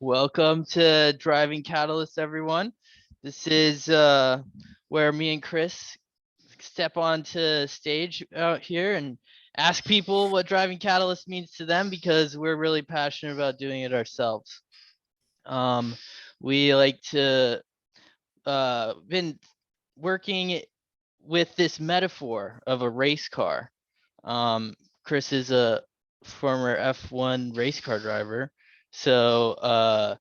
Welcome to Driving Catalyst, everyone. This is where me and Chris step onto stage out here and ask people what Driving Catalyst means to them because we're really passionate about doing it ourselves. We like to been working with this metaphor of a race car. Chris is a former F1 race car driver, so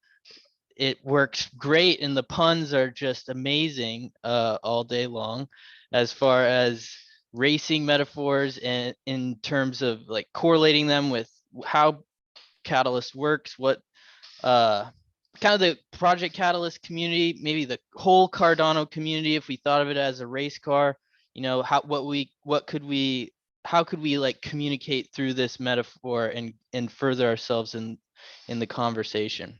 it works great, and the puns are just amazing all day long, as far as racing metaphors and in terms of like correlating them with how Catalyst works, what kind of the Project Catalyst community, maybe the whole Cardano community, if we thought of it as a race car, you know, how could we like communicate through this metaphor and further ourselves in the conversation.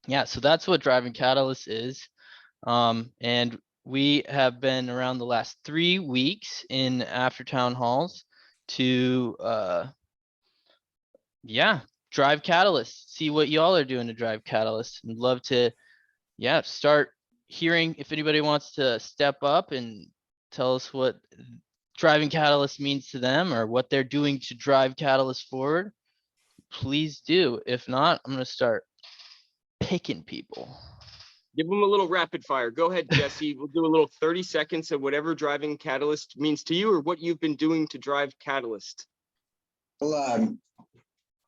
Yeah, so that's what Driving Catalyst is. And we have been around the last 3 weeks in after town halls to drive Catalyst, see what y'all are doing to drive Catalyst, and love to start hearing if anybody wants to step up and tell us what driving Catalyst means to them or what they're doing to drive Catalyst forward. Please do. If not, I'm going to start picking people. Give them a little rapid fire. Go ahead, Jesse. We'll do a little 30 seconds of whatever driving Catalyst means to you or what you've been doing to drive Catalyst. Well,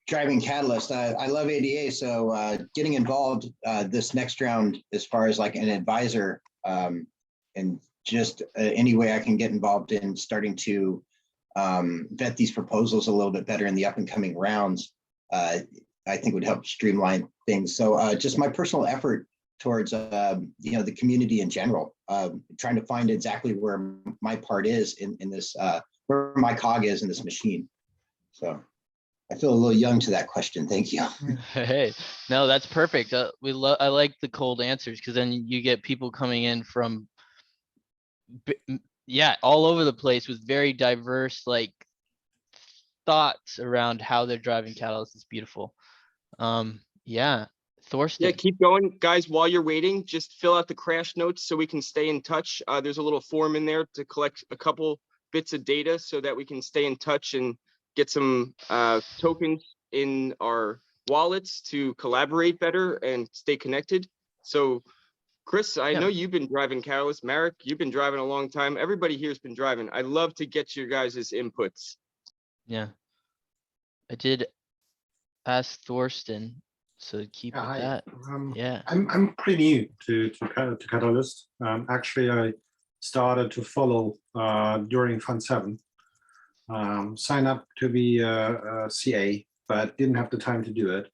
driving Catalyst, I love ADA, so getting involved this next round as far as like an advisor and just any way I can get involved in starting to vet these proposals a little bit better in the up and coming rounds, I think would help streamline things. So just my personal effort towards the community in general, trying to find exactly where my part is in this, where my cog is in this machine. So I feel a little young to that question. Thank you. Hey, no, that's perfect. I like the cold answers because then you get people coming in from all over the place with very diverse like thoughts around how they're driving Catalyst. Is beautiful. Thorsten. Yeah, keep going, guys. While you're waiting, just fill out the crash notes so we can stay in touch. There's a little form in there to collect a couple bits of data so that we can stay in touch and get some tokens in our wallets to collaborate better and stay connected. So Chris, I know you've been driving Catalyst. Marek, you've been driving a long time. Everybody here's been driving. I'd love to get your guys' inputs. Yeah, I did ask Thorsten, so keep with that. I'm pretty new to Catalyst. Actually, I started to follow during Fund 7. Sign up to be a CA, but didn't have the time to do it.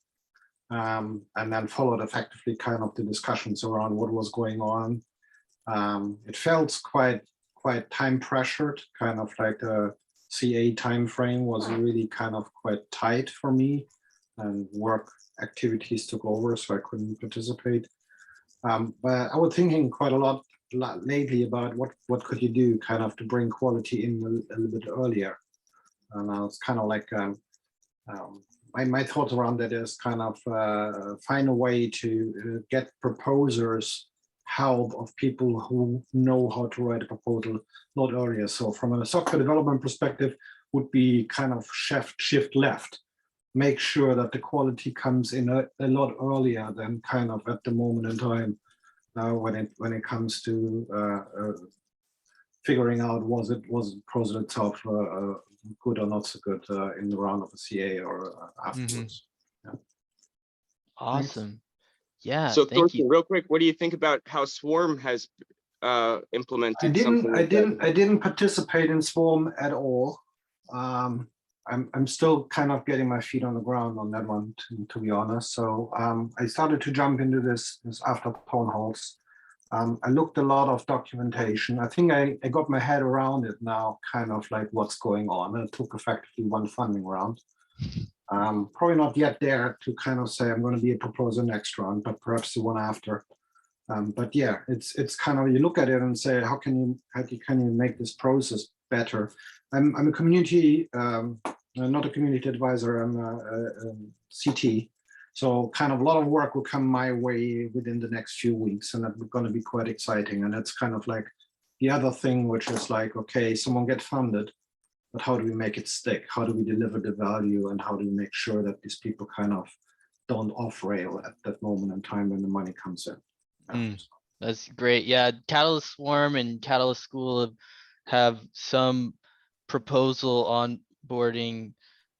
And then followed effectively kind of the discussions around what was going on. It felt quite time pressured, kind of like the CA time frame was really kind of quite tight for me, and work activities took over, so I couldn't participate. But I was thinking quite a lot lately about what could you do kind of to bring quality in a little bit earlier. And it's kind of like my thoughts around that is kind of find a way to get proposers help of people who know how to write a proposal a lot earlier. So from a software development perspective, would be kind of shift left. Make sure that the quality comes in a lot earlier than kind of at the moment in time when it comes to figuring out was the proposal itself good or not so good in the round of a CA or afterwards. Yeah. Awesome. Yeah. So Thorsten, real quick, what do you think about how Swarm has implemented something like that? I didn't participate in Swarm at all. I'm still kind of getting my feet on the ground on that one, to be honest. So I started to jump into this after town halls. I looked a lot of documentation. I think I got my head around it now, kind of like what's going on. It took effectively one funding round. Probably not yet there to kind of say I'm going to be a proposer next round, but perhaps the one after. But yeah, it's kind of, you look at it and say, how can you make this process better? I'm a community, not a community advisor. I'm a CT. So kind of a lot of work will come my way within the next few weeks, and that's going to be quite exciting. And that's kind of like the other thing, which is like, okay, someone get funded, but how do we make it stick? How do we deliver the value, and how do we make sure that these people kind of don't off rail at that moment in time when the money comes in? That's great. Yeah, Catalyst Swarm and Catalyst School have some proposal on boarding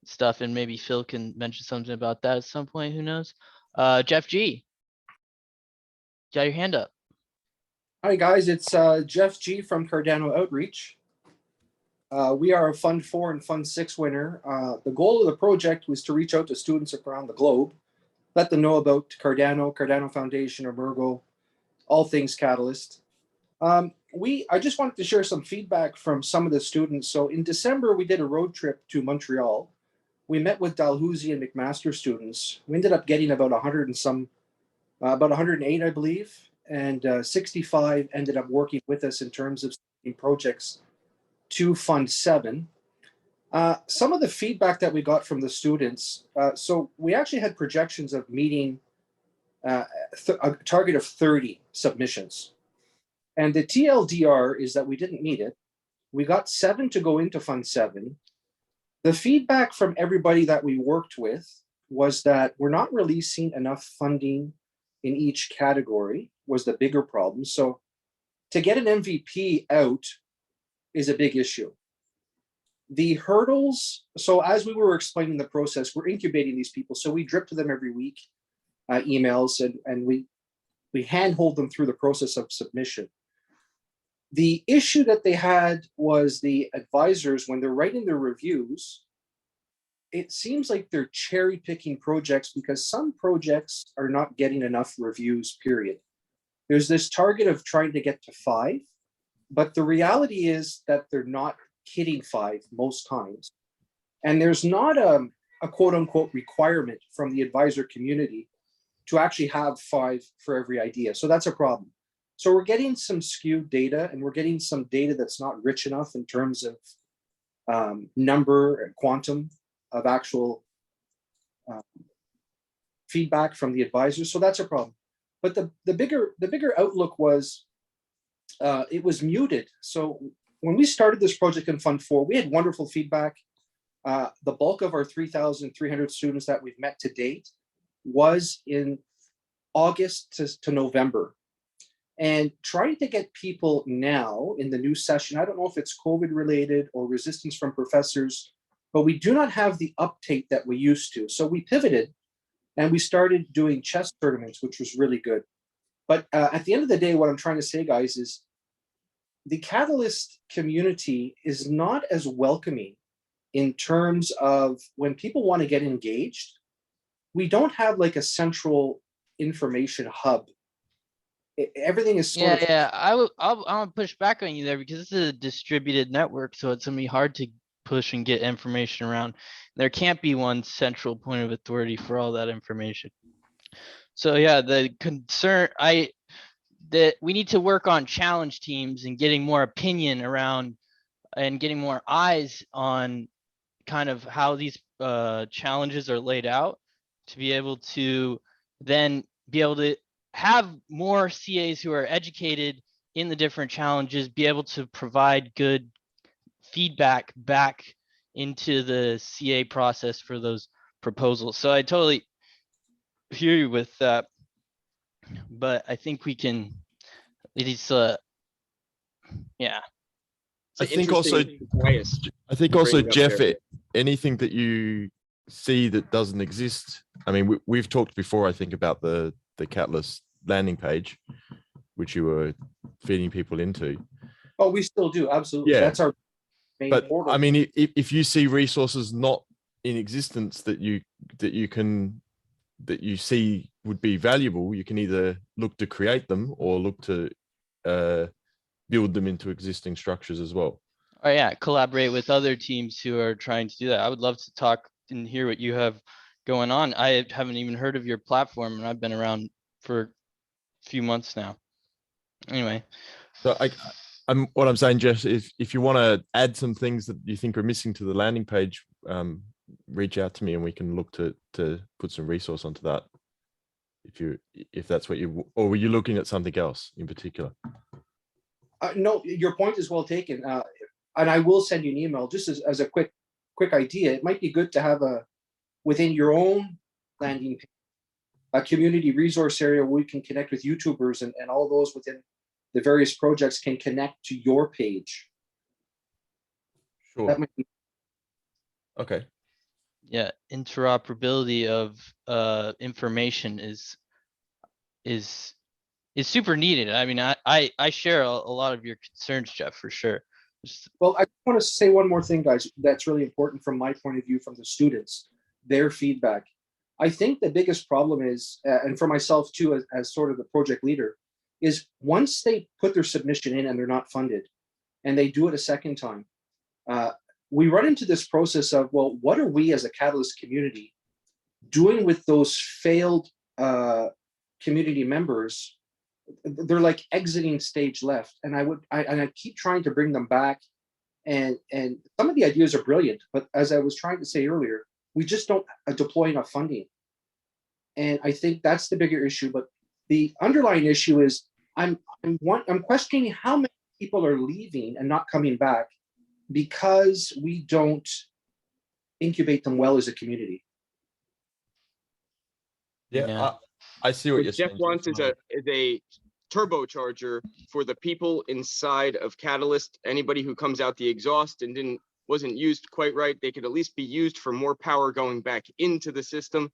stuff, and maybe Phil can mention something about that at some point. Who knows? Jeff G, got your hand up. Hi guys, it's Jeff G from Cardano Outreach. We are a Fund 4 and Fund 6 winner. The goal of the project was to reach out to students around the globe, let them know about Cardano, Cardano Foundation, Emergo, all things Catalyst. I just wanted to share some feedback from some of the students. So in December, we did a road trip to Montreal. We met with Dalhousie and McMaster students. We ended up getting about 100 and some, about 108, I believe, and 65 ended up working with us in terms of projects to Fund 7. Some of the feedback that we got from the students, so we actually had projections of meeting a target of 30 submissions. And the TLDR is that we didn't meet it. We got 7 to go into Fund 7. The feedback from everybody that we worked with was that we're not releasing enough funding in each category was the bigger problem. So to get an MVP out is a big issue. The hurdles, so as we were explaining the process, we're incubating these people. So we drip to them every week, emails, and we handhold them through the process of submission. The issue that they had was the advisors, when they're writing their reviews, it seems like they're cherry picking projects because some projects are not getting enough reviews, period. There's this target of trying to get to 5, but the reality is that they're not hitting 5 most times. And there's not a quote unquote requirement from the advisor community to actually have 5 for every idea. So that's a problem. So we're getting some skewed data, and we're getting some data that's not rich enough in terms of number and quantum of actual feedback from the advisors. So that's a problem. But the bigger outlook was it was muted. So when we started this project in Fund 4, we had wonderful feedback. The bulk of our 3,300 students that we've met to date was in August to November. And trying to get people now in the new session, I don't know if it's COVID related or resistance from professors, but we do not have the uptake that we used to. So we pivoted and we started doing chess tournaments, which was really good. But at the end of the day, what I'm trying to say, guys, is the Catalyst community is not as welcoming in terms of when people want to get engaged. We don't have like a central information hub. Everything is sort of. Yeah. I'm gonna push back on you there because this is a distributed network, so it's gonna be hard to push and get information around. There can't be one central point of authority for all that information. So yeah, the concern that we need to work on challenge teams and getting more opinion around and getting more eyes on kind of how these challenges are laid out to be able to then be able to have more CAs who are educated in the different challenges, be able to provide good feedback back into the CA process for those proposals. So I totally hear you with that, but I think we can, it is, yeah. It's I an think also, interesting bias. I think to also, bring up Jeff, there. anything that you see that doesn't exist. I mean, we've talked before, I think, about the Catalyst landing page, which you were feeding people into. Oh, we still do, absolutely. Yeah. That's our main But portal. I mean, if you see resources not in existence that you see would be valuable, you can either look to create them or look to build them into existing structures as well. Oh yeah, collaborate with other teams who are trying to do that. I would love to talk and hear what you have going on. I haven't even heard of your platform, and I've been around for a few months now. Anyway. So what I'm saying, Jeff, is if you want to add some things that you think are missing to the landing page, reach out to me and we can look to put some resource onto that. if that's what you, or were you looking at something else in particular? No, your point is well taken. And I will send you an email just as a quick idea. It might be good to have within your own landing page, a community resource area where we can connect with YouTubers and all those within the various projects can connect to your page. Sure. That might be Okay. Yeah, interoperability of information is super needed. I mean, I share a lot of your concerns, Jeff, for sure. well. I want to say one more thing, guys. That's really important from my point of view, from the students, their feedback. I think the biggest problem is, and for myself too, as sort of the project leader, is once they put their submission in and they're not funded, and they do it a second time, we run into this process of, well, what are we as a Catalyst community doing with those failed community members? They're like exiting stage left, and I keep trying to bring them back, and some of the ideas are brilliant, but as I was trying to say earlier, we just don't deploy enough funding, and I think that's the bigger issue. But the underlying issue is I'm questioning how many people are leaving and not coming back because we don't incubate them well as a community. Yeah. I see what What you're Jeff saying. wants is a turbocharger for the people inside of Catalyst. Anybody who comes out the exhaust and wasn't used quite right, they could at least be used for more power going back into the system.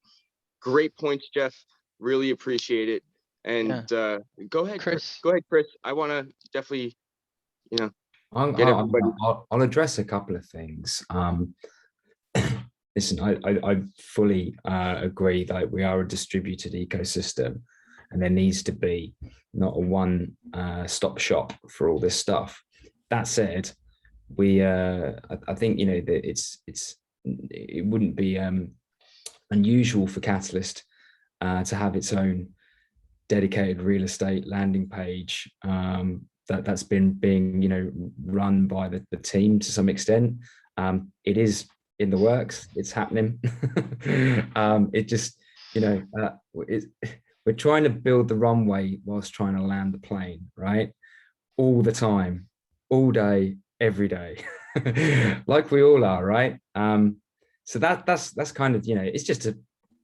Great points, Jeff. Really appreciate it. And go ahead, Chris. Go ahead, Chris. I want to definitely, get everybody. I'll address a couple of things. Listen, I fully agree that we are a distributed ecosystem, and there needs to be not a one-stop shop for all this stuff. That said, I think that it wouldn't be unusual for Catalyst to have its own dedicated real estate landing page that's been being run by the team to some extent. It is in the works, it's happening. It just we're trying to build the runway whilst trying to land the plane, right? All the time, all day, every day, like we all are, right? So that's kind of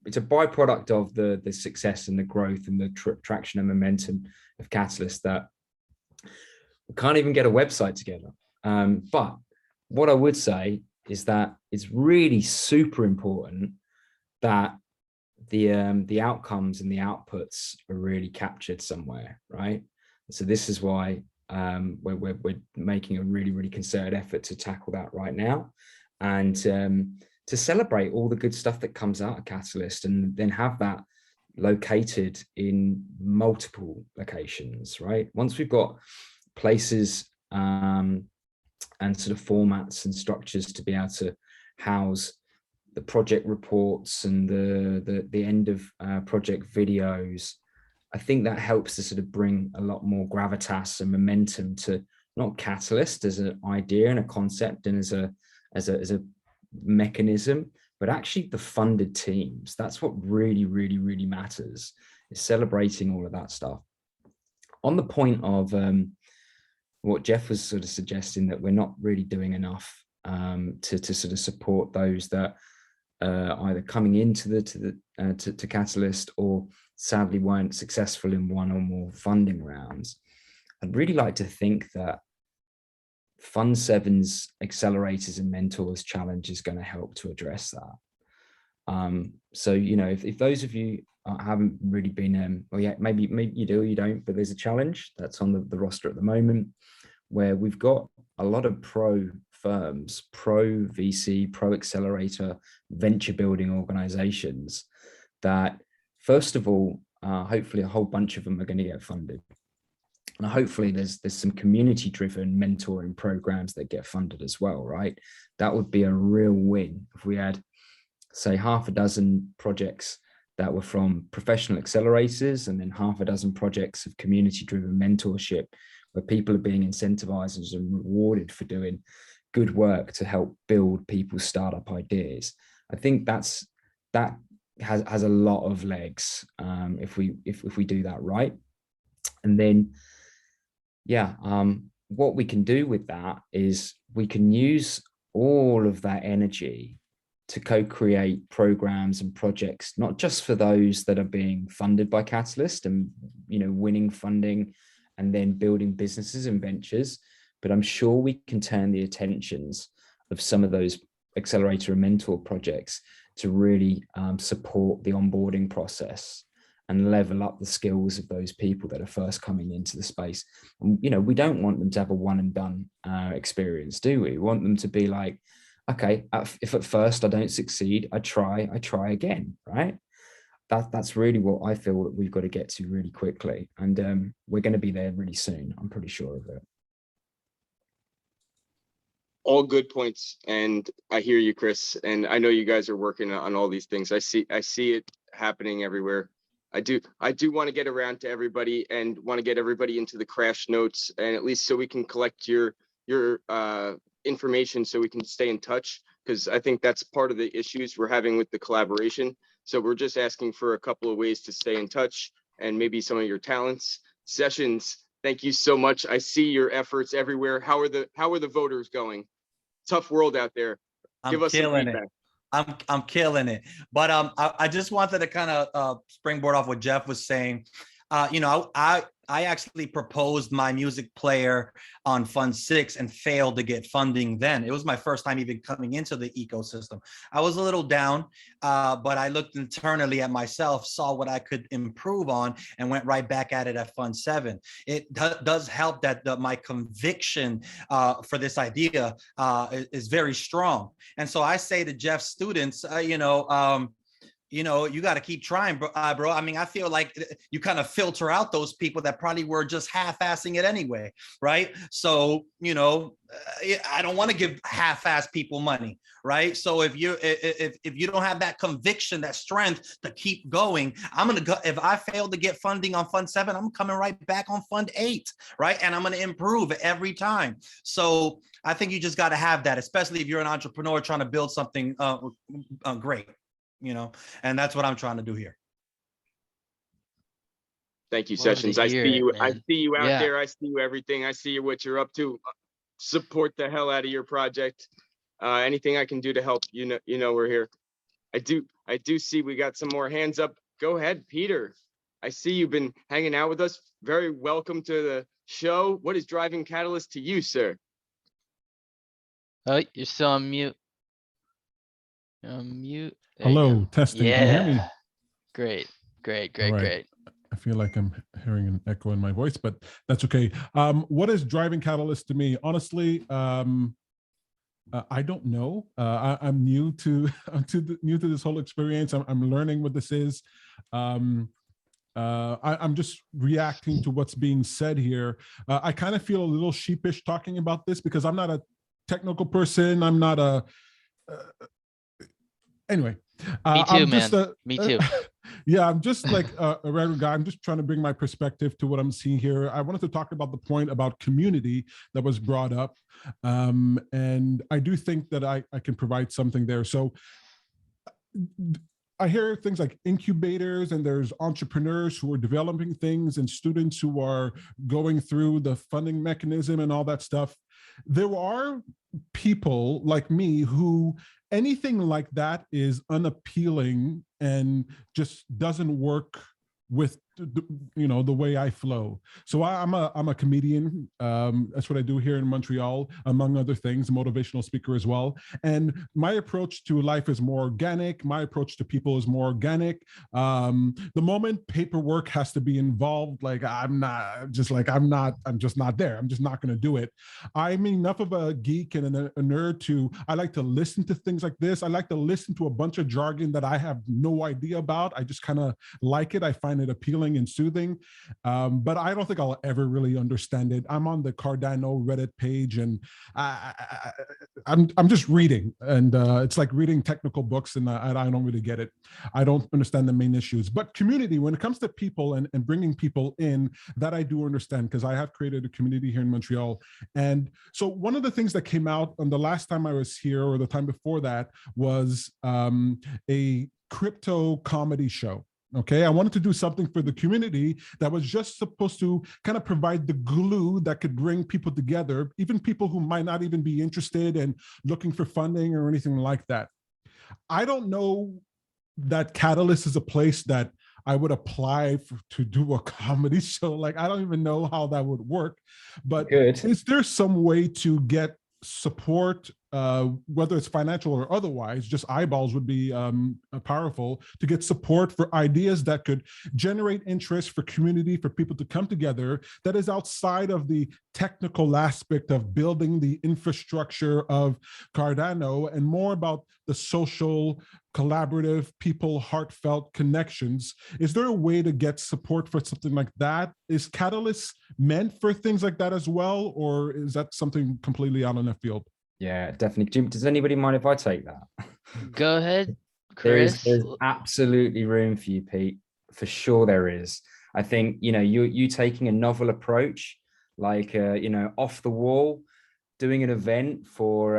it's a byproduct of the success and the growth and the traction and momentum of Catalyst that we can't even get a website together. But what I would say is that it's really super important that the outcomes and the outputs are really captured somewhere, right? So this is why we're making a really concerted effort to tackle that right now, and to celebrate all the good stuff that comes out of Catalyst, and then have that located in multiple locations, right? Once we've got places and sort of formats and structures to be able to house the project reports and the end of project videos, I think that helps to sort of bring a lot more gravitas and momentum to not Catalyst as an idea and a concept and as a mechanism, but actually the funded teams. That's what really matters, is celebrating all of that stuff. On the point of what Jeff was sort of suggesting, that we're not really doing enough to sort of support those that either coming into to Catalyst or sadly weren't successful in one or more funding rounds. I'd really like to think that Fund 7's Accelerators and Mentors Challenge is going to help to address that. So, if those of you haven't really been, well, yeah, maybe you do or you don't, but there's a challenge that's on the roster at the moment where we've got a lot of pro firms, pro VC, pro accelerator, venture building organizations that, first of all, hopefully a whole bunch of them are going to get funded. And hopefully there's some community driven mentoring programs that get funded as well, right? That would be a real win if we had, say, half a dozen projects that were from professional accelerators, and then half a dozen projects of community driven mentorship where people are being incentivized and rewarded for doing good work to help build people's startup ideas. I think that has a lot of legs if we do that right. And then, yeah, what we can do with that is we can use all of that energy to co-create programs and projects, not just for those that are being funded by Catalyst and, you know, winning funding and then building businesses and ventures, but I'm sure we can turn the attentions of some of those accelerator and mentor projects to really support the onboarding process and level up the skills of those people that are first coming into the space. And, you know, we don't want them to have a one and done experience, do we? We want them to be like, okay, if at first I don't succeed, I try again, right? That's really what I feel that we've got to get to really quickly. And we're going to be there really soon. I'm pretty sure of it. All good points. And I hear you, Chris. And I know you guys are working on all these things. I see it happening everywhere. I do want to get around to everybody and want to get everybody into the crash notes, and at least so we can collect your information so we can stay in touch, because I think that's part of the issues we're having with the collaboration. So we're just asking for a couple of ways to stay in touch and maybe some of your talents. Sessions, thank you so much. I see your efforts everywhere. How are the voters going? Tough world out there. Give us some feedback. I'm killing it. But I just wanted to kind of springboard off what Jeff was saying. You know, I actually proposed my music player on Fund 6 and failed to get funding then. It was my first time even coming into the ecosystem. I was a little down, but I looked internally at myself, saw what I could improve on, and went right back at it at Fund 7. It does help that my conviction for this idea is very strong. And so I say to Jeff's students, you know, you got to keep trying, bro. I mean, I feel like you kind of filter out those people that probably were just half-assing it anyway, right? So, you know, I don't want to give half-ass people money, right? So if you don't have that conviction, that strength to keep going, I'm gonna go. If I fail to get funding on Fund 7, I'm coming right back on Fund 8, right? And I'm gonna improve every time. So I think you just got to have that, especially if you're an entrepreneur trying to build something great. You know, and that's what I'm trying to do here. Thank you, Love to Sessions. I hear see it, you. I man. see you out Yeah. there. I see you everything. I see you what you're up to. Support the hell out of your project. Anything I can do to help, you know we're here. I do see we got some more hands up. Go ahead, Peter. I see you've been hanging out with us. Very welcome to the show. What is driving Catalyst to you, sir? Oh, you're still on mute. You're on mute. There you Hello, go. testing. Can you hear me? Yeah. Great. All right. I feel like I'm hearing an echo in my voice, but that's okay. What is driving Catalyst to me? Honestly, I don't know. I'm new to new to this whole experience. I'm learning what this is. I'm just reacting to what's being said here. I kind of feel a little sheepish talking about this because I'm not a technical person. I'm not a anyway. Me too, I'm just man. Me too. Yeah, I'm just like a regular guy. I'm just trying to bring my perspective to what I'm seeing here. I wanted to talk about the point about community that was brought up. And I do think that I can provide something there. So I hear things like incubators, and there's entrepreneurs who are developing things and students who are going through the funding mechanism and all that stuff. There are people like me who anything like that is unappealing and just doesn't work with the way I flow. So I'm a comedian. That's what I do here in Montreal, among other things, motivational speaker as well. And my approach to life is more organic. My approach to people is more organic. The moment paperwork has to be involved, like I'm just not there. I'm just not going to do it. I'm enough of a geek and a nerd I like to listen to things like this. I like to listen to a bunch of jargon that I have no idea about. I just kind of like it. I find it appealing healing and soothing. But I don't think I'll ever really understand it. I'm on the Cardano Reddit page, and I'm just reading, and it's like reading technical books, and I don't really get it. I don't understand the main issues. But community, when it comes to people and bringing people in, that I do understand, because I have created a community here in Montreal. And so one of the things that came out on the last time I was here, or the time before that, was a crypto comedy show. Okay, I wanted to do something for the community that was just supposed to kind of provide the glue that could bring people together, even people who might not even be interested in looking for funding or anything like that. I don't know that Catalyst is a place that I would apply to do a comedy show. Like, I don't even know how that would work. But Good. is there some way to get support, whether it's financial or otherwise? Just eyeballs would be powerful to get support for ideas that could generate interest for community, for people to come together, that is outside of the technical aspect of building the infrastructure of Cardano, and more about the social, collaborative, people, heartfelt connections. Is there a way to get support for something like that? Is Catalyst meant for things like that as well, or is that something completely out on the field? Yeah, definitely. Does anybody mind if I take that? Go ahead, There's Chris. absolutely room for you, Pete. For sure there is. I think, you taking a novel approach, like off the wall, doing an event for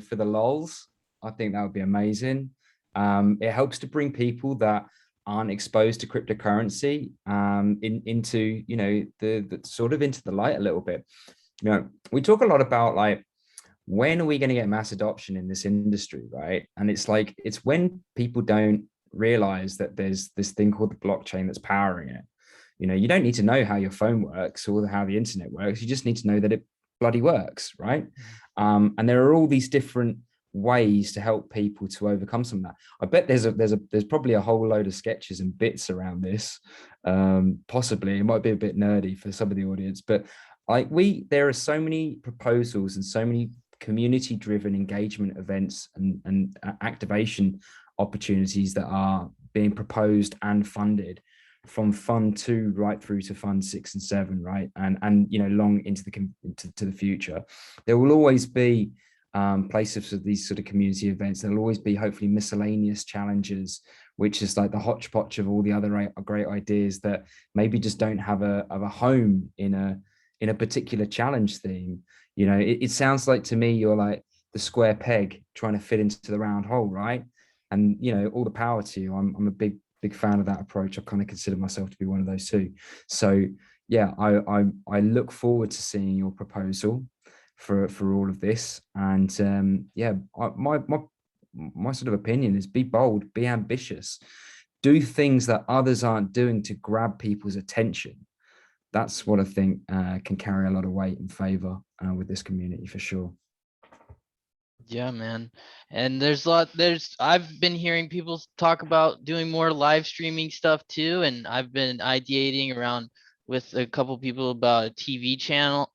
for the lols. I think that would be amazing. It helps to bring people that aren't exposed to cryptocurrency into the sort of into the light a little bit. We talk a lot about, like, when are we going to get mass adoption in this industry, right? And it's like, it's when people don't realize that there's this thing called the blockchain that's powering it. You don't need to know how your phone works or how the internet works. You just need to know that it bloody works, right? And there are all these different ways to help people to overcome some of that. I bet there's probably a whole load of sketches and bits around this. Possibly it might be a bit nerdy for some of the audience, but there are so many proposals and so many community-driven engagement events and activation opportunities that are being proposed and funded, from Fund 2 right through to Fund 6 and 7, right? And long into the future. There will always be places for these sort of community events. There'll always be, hopefully, miscellaneous challenges, which is like the hodgepodge of all the other great ideas that maybe just don't have a home in a particular challenge theme. It sounds like to me you're like the square peg trying to fit into the round hole, right? And all the power to you. I'm a big fan of that approach. I kind of consider myself to be one of those too. So yeah, I look forward to seeing your proposal for all of this. And my sort of opinion is, be bold, be ambitious, do things that others aren't doing to grab people's attention. That's what I think can carry a lot of weight and favor with this community, for sure. Yeah, man. And I've been hearing people talk about doing more live streaming stuff too. And I've been ideating around with a couple people about a TV channel,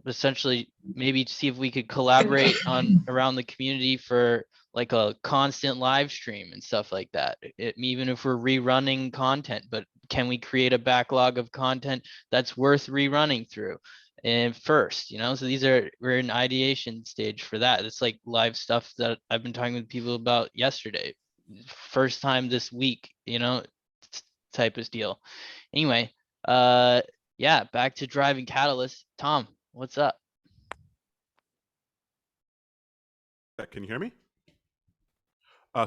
essentially maybe to see if we could collaborate on around the community for like a constant live stream and stuff like that. Even if we're rerunning content, but can we create a backlog of content that's worth rerunning through? And first, so we're in ideation stage for that. It's like live stuff that I've been talking with people about yesterday, first time this week, type of deal. Anyway, yeah, back to driving Catalyst. Tom, what's up? Can you hear me?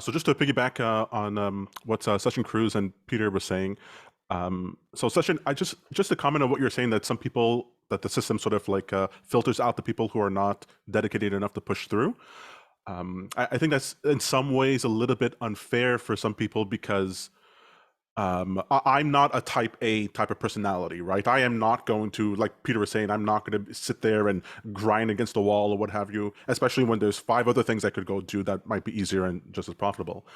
So just to piggyback on what Session Cruz and Peter was saying. So Session, I just to comment on what you're saying, that some people, that the system sort of like filters out the people who are not dedicated enough to push through. I think that's in some ways a little bit unfair for some people, because I'm not a type A type of personality, right? I am not going to, like Peter was saying, I'm not going to sit there and grind against the wall or what have you, especially when there's 5 other things I could go do that might be easier and just as profitable.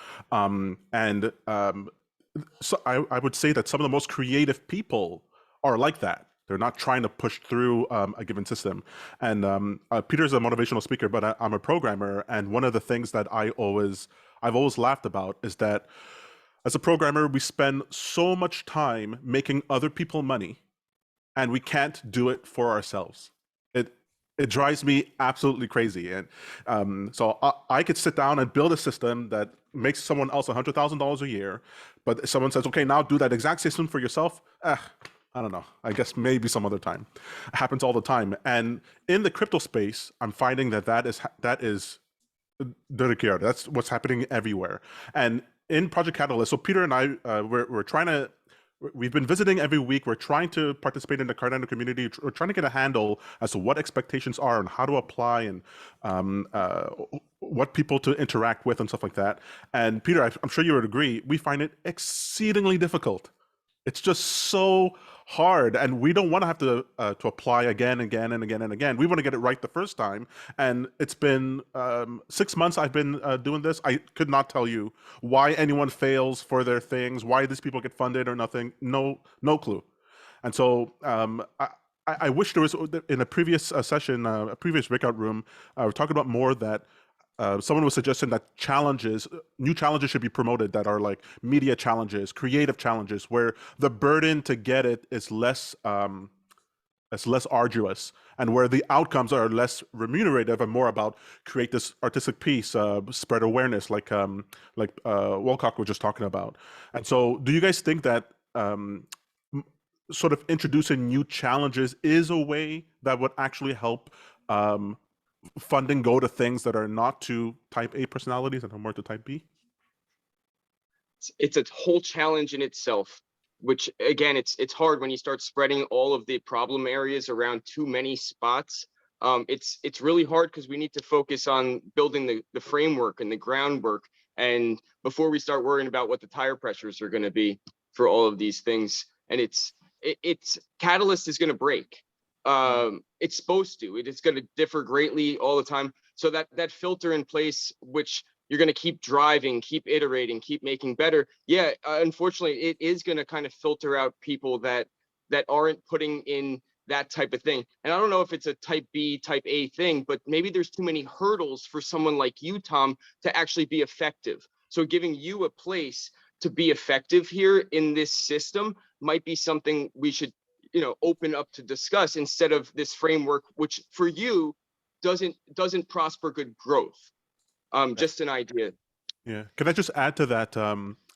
So I would say that some of the most creative people are like that. They're not trying to push through a given system. And Peter's a motivational speaker, but I'm a programmer. And one of the things that I've always laughed about is that as a programmer, we spend so much time making other people money, and we can't do it for ourselves. It drives me absolutely crazy. And so I could sit down and build a system that makes someone else $100,000 a year, but if someone says, okay, now do that exact system for yourself. I don't know. I guess maybe some other time. It happens all the time. And in the crypto space, I'm finding that is Dörrikjær. That's what's happening everywhere. And in Project Catalyst, so Peter and I, we're trying to, we've been visiting every week. We're trying to participate in the Cardano community. We're trying to get a handle as to what expectations are and how to apply, and what people to interact with and stuff like that. And Peter, I'm sure you would agree, we find it exceedingly difficult. It's just so hard, and we don't want to have to apply again, again, and again, and again. We want to get it right the first time. And it's been 6 months I've been doing this. I could not tell you why anyone fails for their things, why these people get funded or nothing. No clue. And so I wish there was, in a previous session, a previous breakout room, we're talking about more that someone was suggesting that new challenges should be promoted that are like media challenges, creative challenges, where the burden to get it is less arduous, and where the outcomes are less remunerative and more about create this artistic piece, spread awareness, like Wolcock was just talking about. And so, do you guys think that sort of introducing new challenges is a way that would actually help funding go to things that are not to type A personalities and are more to type B? It's a whole challenge in itself, which again, it's hard when you start spreading all of the problem areas around too many spots. It's really hard because we need to focus on building the framework and the groundwork, and before we start worrying about what the tire pressures are going to be for all of these things. And it's Catalyst is going to break. It's supposed to. It is going to differ greatly all the time. So that filter in place, which you're going to keep driving, keep iterating, keep making better. Yeah, unfortunately, it is going to kind of filter out people that aren't putting in that type of thing. And I don't know if it's a type B, type A thing, but maybe there's too many hurdles for someone like you, Tom, to actually be effective. So giving you a place to be effective here in this system might be something we should, open up to discuss, instead of this framework, which for you doesn't prosper good growth. Just an idea. Yeah. Can I just add to that?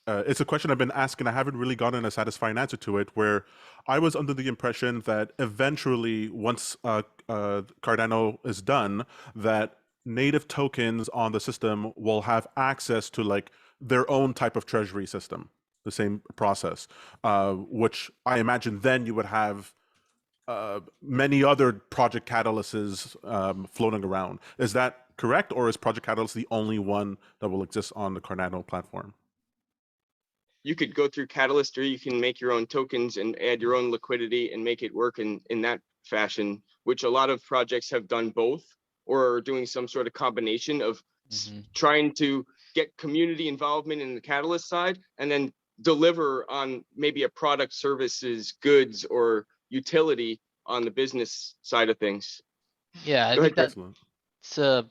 It's a question I've been asking. I haven't really gotten a satisfying answer to it, where I was under the impression that eventually, once Cardano is done, that native tokens on the system will have access to like their own type of treasury system, the same process, which I imagine then you would have many other Project Catalysts floating around. Is that correct, or is Project Catalyst the only one that will exist on the Cardano platform? You could go through Catalyst, or you can make your own tokens and add your own liquidity and make it work in that fashion, which a lot of projects have done both, or are doing some sort of combination of trying to get community involvement in the Catalyst side and then deliver on maybe a product, services, goods, or utility on the business side of things. Yeah, I Go think ahead, that's a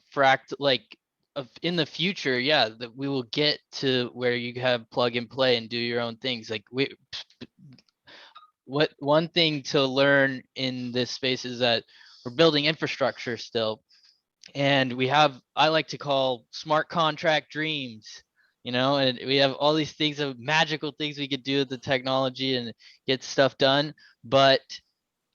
in the future, yeah, that we will get to where you have plug and play and do your own things. Like one thing to learn in this space is that we're building infrastructure still, and we have, I like to call, smart contract dreams, and we have all these things of magical things we could do with the technology and get stuff done, but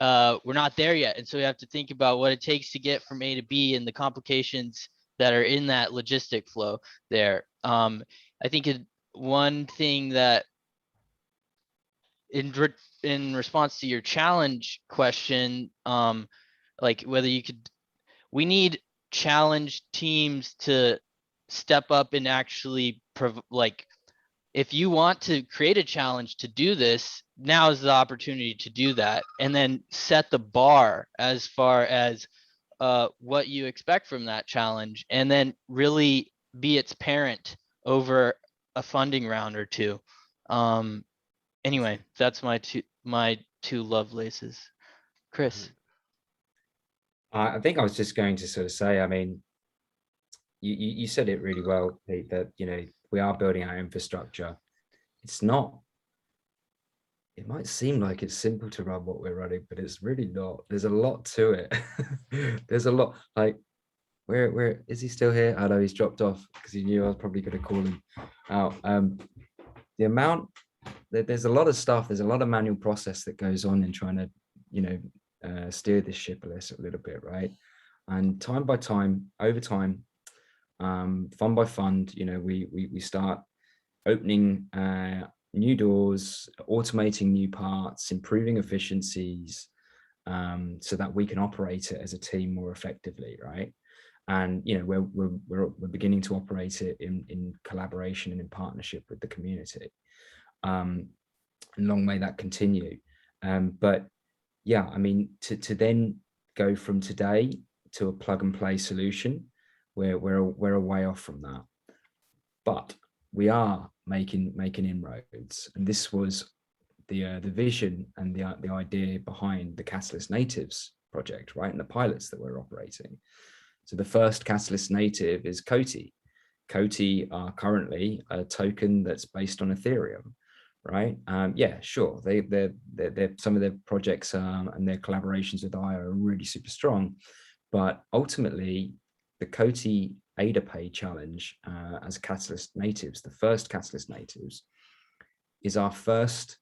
we're not there yet. And so we have to think about what it takes to get from A to B and the complications that are in that logistic flow there. I think one thing that in response to your challenge question, like whether you could, we need challenge teams to step up and actually if you want to create a challenge to do this, now is the opportunity to do that, and then set the bar as far as what you expect from that challenge, and then really be its parent over a funding round or two. Anyway, that's my two Lovelaces. Chris. I think I was just going to sort of say, I mean, you said it really well, Pete, that, we are building our infrastructure. it's not. It might seem like it's simple to run what we're running, but it's really not. There's a lot to it. There's a lot. Like, where is he still here? I know he's dropped off because he knew I was probably going to call him out. The amount, there's a lot of stuff. There's a lot of manual process that goes on in trying to, steer this ship a little bit, right? And time by time, over time, fund by fund, we start opening new doors, automating new parts, improving efficiencies, so that we can operate it as a team more effectively, right? And we're beginning to operate it in collaboration and in partnership with the community. And long may that continue. But yeah, I mean, to then go from today to a plug and play solution, we're a way off from that. But we are making inroads, and this was the vision and the idea behind the Catalyst Natives project, right? And the pilots that we're operating. So the first Catalyst native is Coty. Coty are currently a token that's based on Ethereum, right? Yeah, sure. They're some of their projects and their collaborations with IO are really super strong, but ultimately the Coty AdaPay challenge as Catalyst natives, the first Catalyst natives, is our first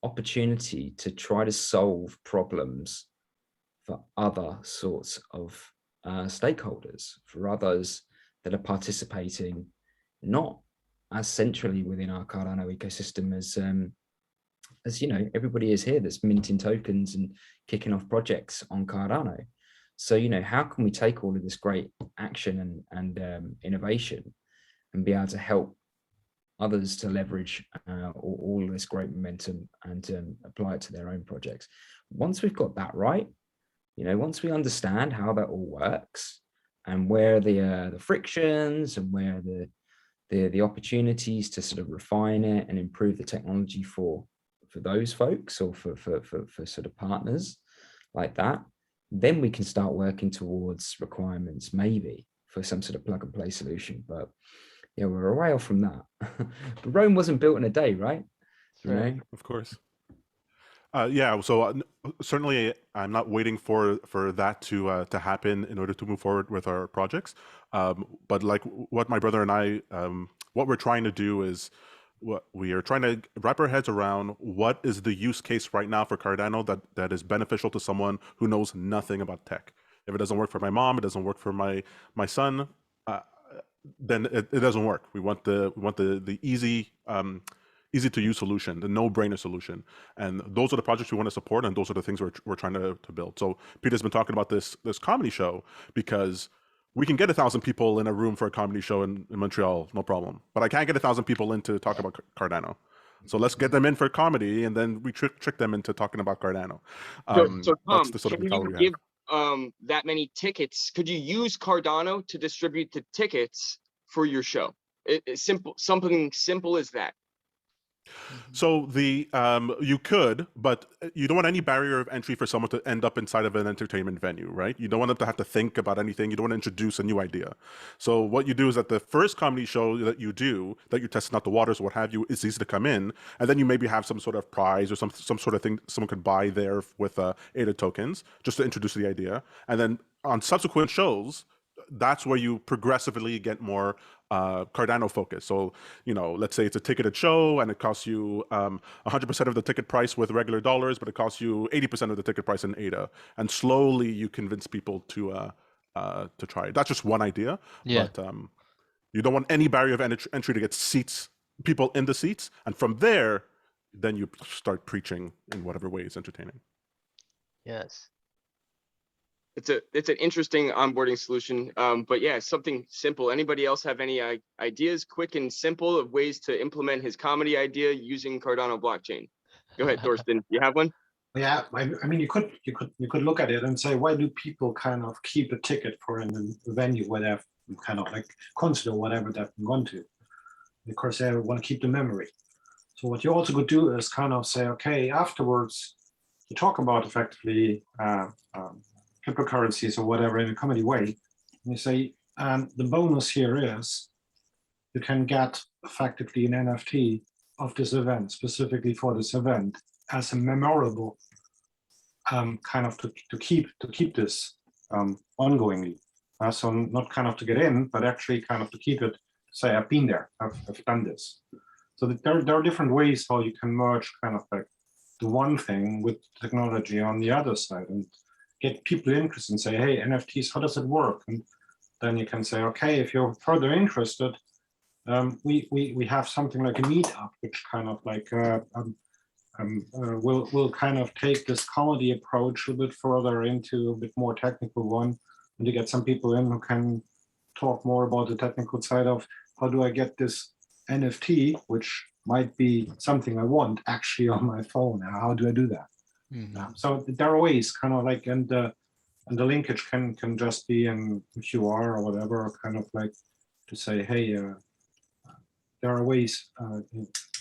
opportunity to try to solve problems for other sorts of stakeholders, for others that are participating not as centrally within our Cardano ecosystem as everybody is here that's minting tokens and kicking off projects on Cardano. So how can we take all of this great action and innovation and be able to help others to leverage all this great momentum and apply it to their own projects? Once we've got that right, once we understand how that all works and where the frictions and where the opportunities to sort of refine it and improve the technology for those folks or for sort of partners like that, then we can start working towards requirements maybe for some sort of plug and play solution. But yeah, we're a while from that. But Rome wasn't built in a day, right? Of course. Yeah, so certainly I'm not waiting for that to happen in order to move forward with our projects. But like what my brother and I, what we're trying to do is what we are trying to wrap our heads around what is the use case right now for Cardano that is beneficial to someone who knows nothing about tech. If it doesn't work for my mom, it doesn't work for my son, then it doesn't work. We want the easy to use solution, the no-brainer solution, and those are the projects we want to support, and those are the things we're trying to build. So Peter's been talking about this comedy show because we can get 1,000 people in a room for a comedy show in Montreal, no problem. But I can't get 1,000 people in to talk about Cardano. So let's get them in for comedy, and then we trick them into talking about Cardano. So Tom, that's the sort of can mentality you we give that many tickets? Could you use Cardano to distribute the tickets for your show? It's simple, something simple as that. So you could, but you don't want any barrier of entry for someone to end up inside of an entertainment venue, right? You don't want them to have to think about anything. You don't want to introduce a new idea. So what you do is that the first comedy show that you're testing out the waters or what have you, it's easy to come in, and then you maybe have some sort of prize or some sort of thing someone could buy there with ADA tokens just to introduce the idea. And then on subsequent shows, that's where you progressively get more Cardano focus. So, let's say it's a ticketed show and it costs you 100% of the ticket price with regular dollars, but it costs you 80% of the ticket price in ADA. And slowly you convince people to try it. That's just one idea. Yeah. But you don't want any barrier of entry to get people in the seats. And from there, then you start preaching in whatever way is entertaining. Yes. It's an interesting onboarding solution. But yeah, something simple. Anybody else have any ideas, quick and simple, of ways to implement his comedy idea using Cardano blockchain? Go ahead, Thorsten. You have one? Yeah, I mean, you could look at it and say, why do people kind of keep a ticket for a venue where they've kind of like concert or whatever they've gone to? Of course, they want to keep the memory. So what you also could do is kind of say, okay, afterwards, you talk about effectively cryptocurrencies or whatever in a comedy way. And you say, the bonus here is you can get effectively an NFT of this event, specifically for this event, as a memorable kind of to keep this ongoingly. So not kind of to get in, but actually kind of to keep it, say, I've been there, I've done this. So that there are different ways how you can merge kind of like the one thing with technology on the other side and get people interested and say, hey, NFTs, how does it work? And then you can say, okay, if you're further interested, we have something like a meetup, which kind of like we'll kind of take this comedy approach a bit further into a bit more technical one, and to get some people in who can talk more about the technical side of how do I get this NFT, which might be something I want actually on my phone. How do I do that? So there are ways kind of like, and the linkage can just be in QR or whatever, kind of like to say, hey, there are ways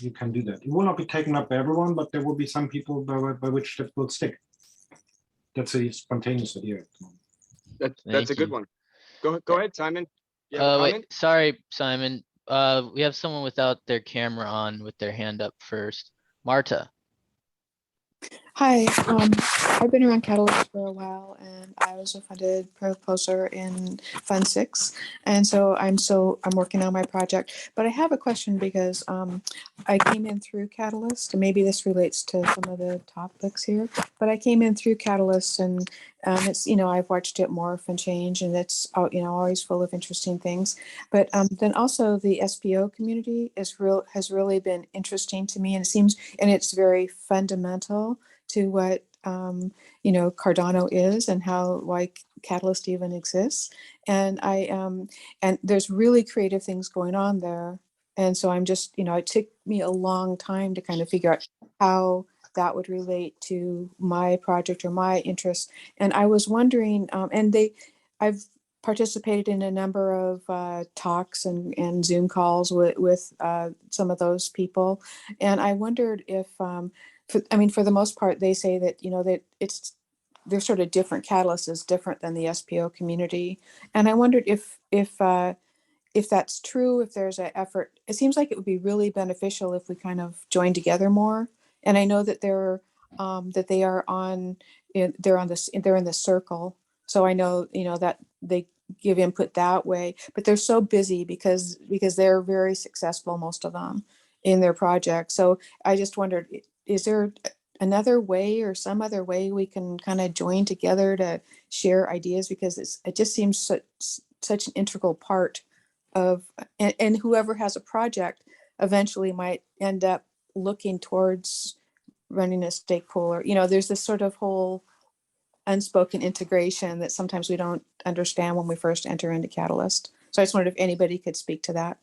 you can do that. It will not be taken up by everyone, but there will be some people by which that will stick. That's a spontaneous idea. That's Thank a good you. one. Go ahead, Simon. You have a comment? Wait, sorry, Simon. We have someone without their camera on with their hand up first. Marta. Hi, I've been around Catalyst for a while, and I was a funded proposer in Fund 6, and so I'm working on my project. But I have a question because I came in through Catalyst, and maybe this relates to some of the topics here. But I came in through Catalyst, and it's I've watched it morph and change, and it's always full of interesting things. But then also the SPO community has really been interesting to me, and it's very fundamental to what Cardano is and why Catalyst even exists. And and there's really creative things going on there. And so I'm just, it took me a long time to kind of figure out how that would relate to my project or my interests. And I was wondering, I've participated in a number of talks and Zoom calls with some of those people. And I wondered if, for the most part, they say that, that they're sort of different. Catalyst is different than the SPO community. And I wondered if that's true, if there's an effort. It seems like it would be really beneficial if we kind of join together more. And I know that they're in the circle. So I know, that they give input that way, but they're so busy because they're very successful, most of them, in their projects. So I just wondered, is there another way or some other way we can kind of join together to share ideas? Because it just seems such an integral part of, and whoever has a project eventually might end up looking towards running a stake pool, or, there's this sort of whole unspoken integration that sometimes we don't understand when we first enter into Catalyst. So I just wondered if anybody could speak to that.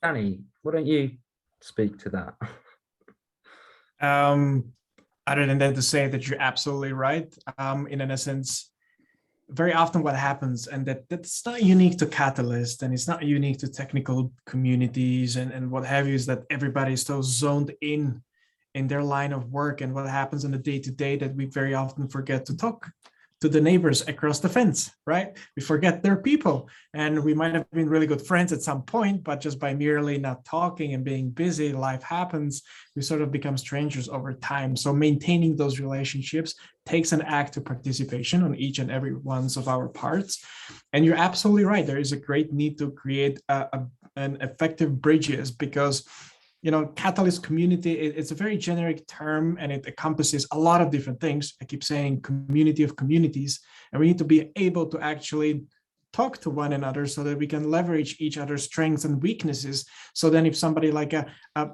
Danny, why don't you speak to that? Other than that, to say that you're absolutely right. In essence, very often what happens, and that's not unique to Catalyst, and it's not unique to technical communities and what have you, is that everybody is so zoned in their line of work and what happens in the day-to-day that we very often forget to talk to the neighbors across the fence, right? We forget they're people, and we might have been really good friends at some point, but just by merely not talking and being busy, life happens, we sort of become strangers over time. So maintaining those relationships takes an active participation on each and every ones of our parts. And you're absolutely right. There is a great need to create an effective bridges, because Catalyst community, it's a very generic term, and it encompasses a lot of different things. I keep saying community of communities, and we need to be able to actually talk to one another so that we can leverage each other's strengths and weaknesses. So then if somebody like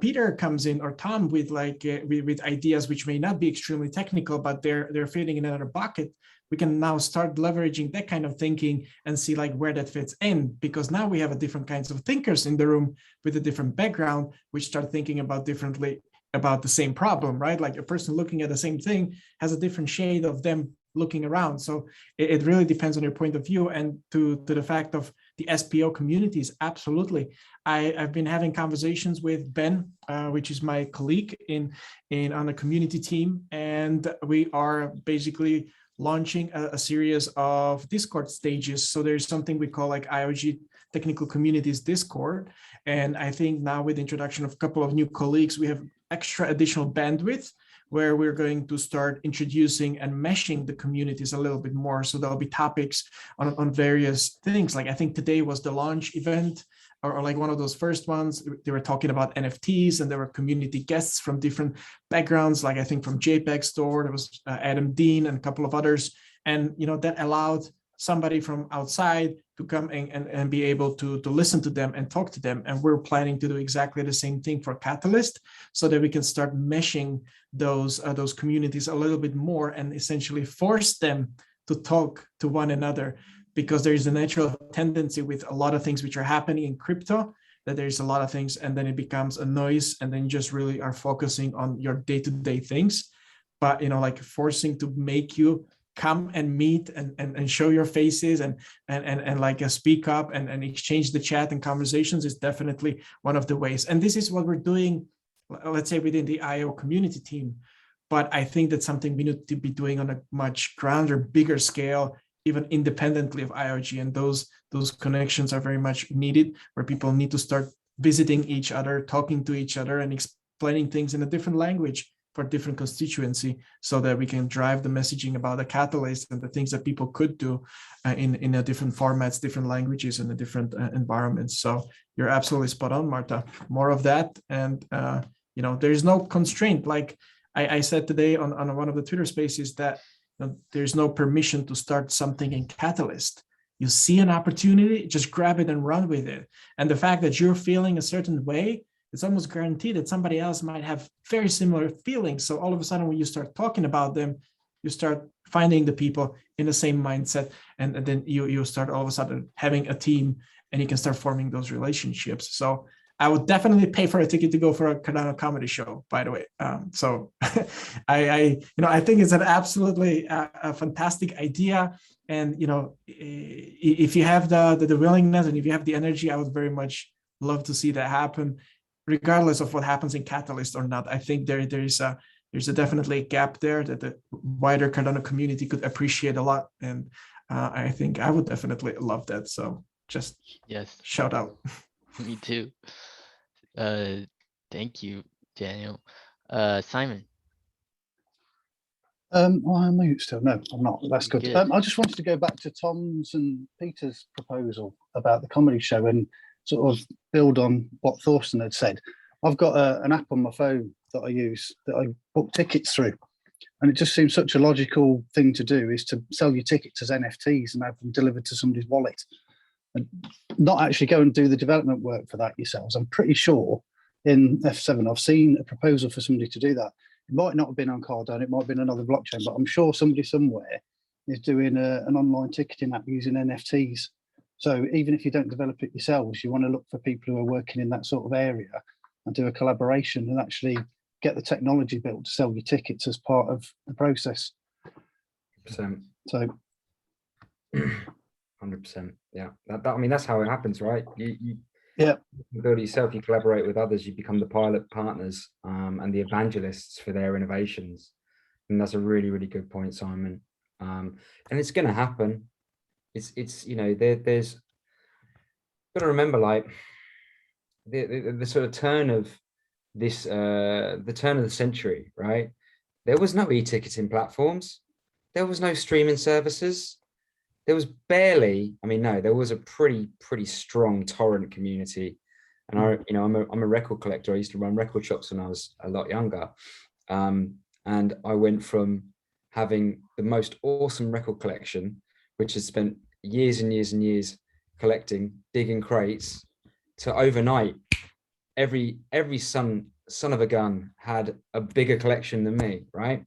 Peter comes in, or Tom, with with ideas which may not be extremely technical, but they're fitting in another bucket, we can now start leveraging that kind of thinking and see where that fits in, because now we have a different kinds of thinkers in the room with a different background, which start thinking about differently about the same problem, right? Like a person looking at the same thing has a different shade of them looking around. So it really depends on your point of view. And to the fact of the SPO communities, absolutely. I've been having conversations with Ben, which is my colleague on the community team, and we are basically launching a series of Discord stages. So there's something we call IoG Technical Communities Discord, And I think now with the introduction of a couple of new colleagues, we have extra additional bandwidth where we're going to start introducing and meshing the communities a little bit more. So there'll be topics on various things. Like I think today was the launch event, or like one of those first ones. They were talking about NFTs, and there were community guests from different backgrounds. Like I think from JPEG Store, there was Adam Dean and a couple of others. And, you know, that allowed somebody from outside to come and be able to listen to them and talk to them. And we're planning to do exactly the same thing for Catalyst, so that we can start meshing those communities a little bit more and essentially force them to talk to one another, because there is a natural tendency with a lot of things which are happening in crypto, that there's a lot of things and then it becomes a noise, and then you just really are focusing on your day-to-day things. But, you know, like forcing to make you come and meet and show your faces and like speak up and exchange the chat and conversations is definitely one of the ways. And this is what we're doing, let's say, within the IO community team. But I think that's something we need to be doing on a much grander, bigger scale, even independently of IOG. And those connections are very much needed, where people need to start visiting each other, talking to each other, and explaining things in a different language for different constituency, so that we can drive the messaging about the Catalyst and the things that people could do in a different formats, different languages, and the different environments. So you're absolutely spot on, Marta. More of that. And, you know, there's no constraint. Like I said today on one of the Twitter spaces that, you know, there's no permission to start something in Catalyst. You see an opportunity, just grab it and run with it. And the fact that you're feeling a certain way, it's almost guaranteed that somebody else might have very similar feelings. So all of a sudden, when you start talking about them, you start finding the people in the same mindset, and then you start all of a sudden having a team, and you can start forming those relationships. So I would definitely pay for a ticket to go for a Cardano comedy show, by the way. So I think it's an absolutely a fantastic idea. And, you know, if you have the willingness and if you have the energy, I would very much love to see that happen, regardless of what happens in Catalyst or not. I think there's definitely a gap there that the wider Cardano community could appreciate a lot. And I think I would definitely love that. So just Yes, shout out. me too. Thank you, Daniel. Simon. Well, I'm mute still. No, I'm not. That's good. Good. I just wanted to go back to Tom's and Peter's proposal about the comedy show and sort of build on what Thorsten had said. I've got an app on my phone that I use that I book tickets through. And it just seems such a logical thing to do, is to sell your tickets as NFTs and have them delivered to somebody's wallet, and not actually go and do the development work for that yourselves. I'm pretty sure in F7, I've seen a proposal for somebody to do that. It might not have been on Cardano, it might have been another blockchain, but I'm sure somebody somewhere is doing an online ticketing app using NFTs. So even if you don't develop it yourselves, you want to look for people who are working in that sort of area and do a collaboration and actually get the technology built to sell your tickets as part of the process. 100%. So 100%. Yeah. I mean, that's how it happens, right? You yeah, build it yourself, you collaborate with others, you become the pilot partners and the evangelists for their innovations. And that's a really, really good point, Simon. And it's going to happen. It's you know, there's got to remember, like the sort of turn of this the turn of the century, right? There was no e-ticketing platforms, there was no streaming services, there was barely, I mean, no, there was a pretty strong torrent community. And I'm a record collector. I used to run record shops when I was a lot younger, and I went from having the most awesome record collection, which has spent years and years and years collecting, digging crates, to overnight every son of a gun had a bigger collection than me, right?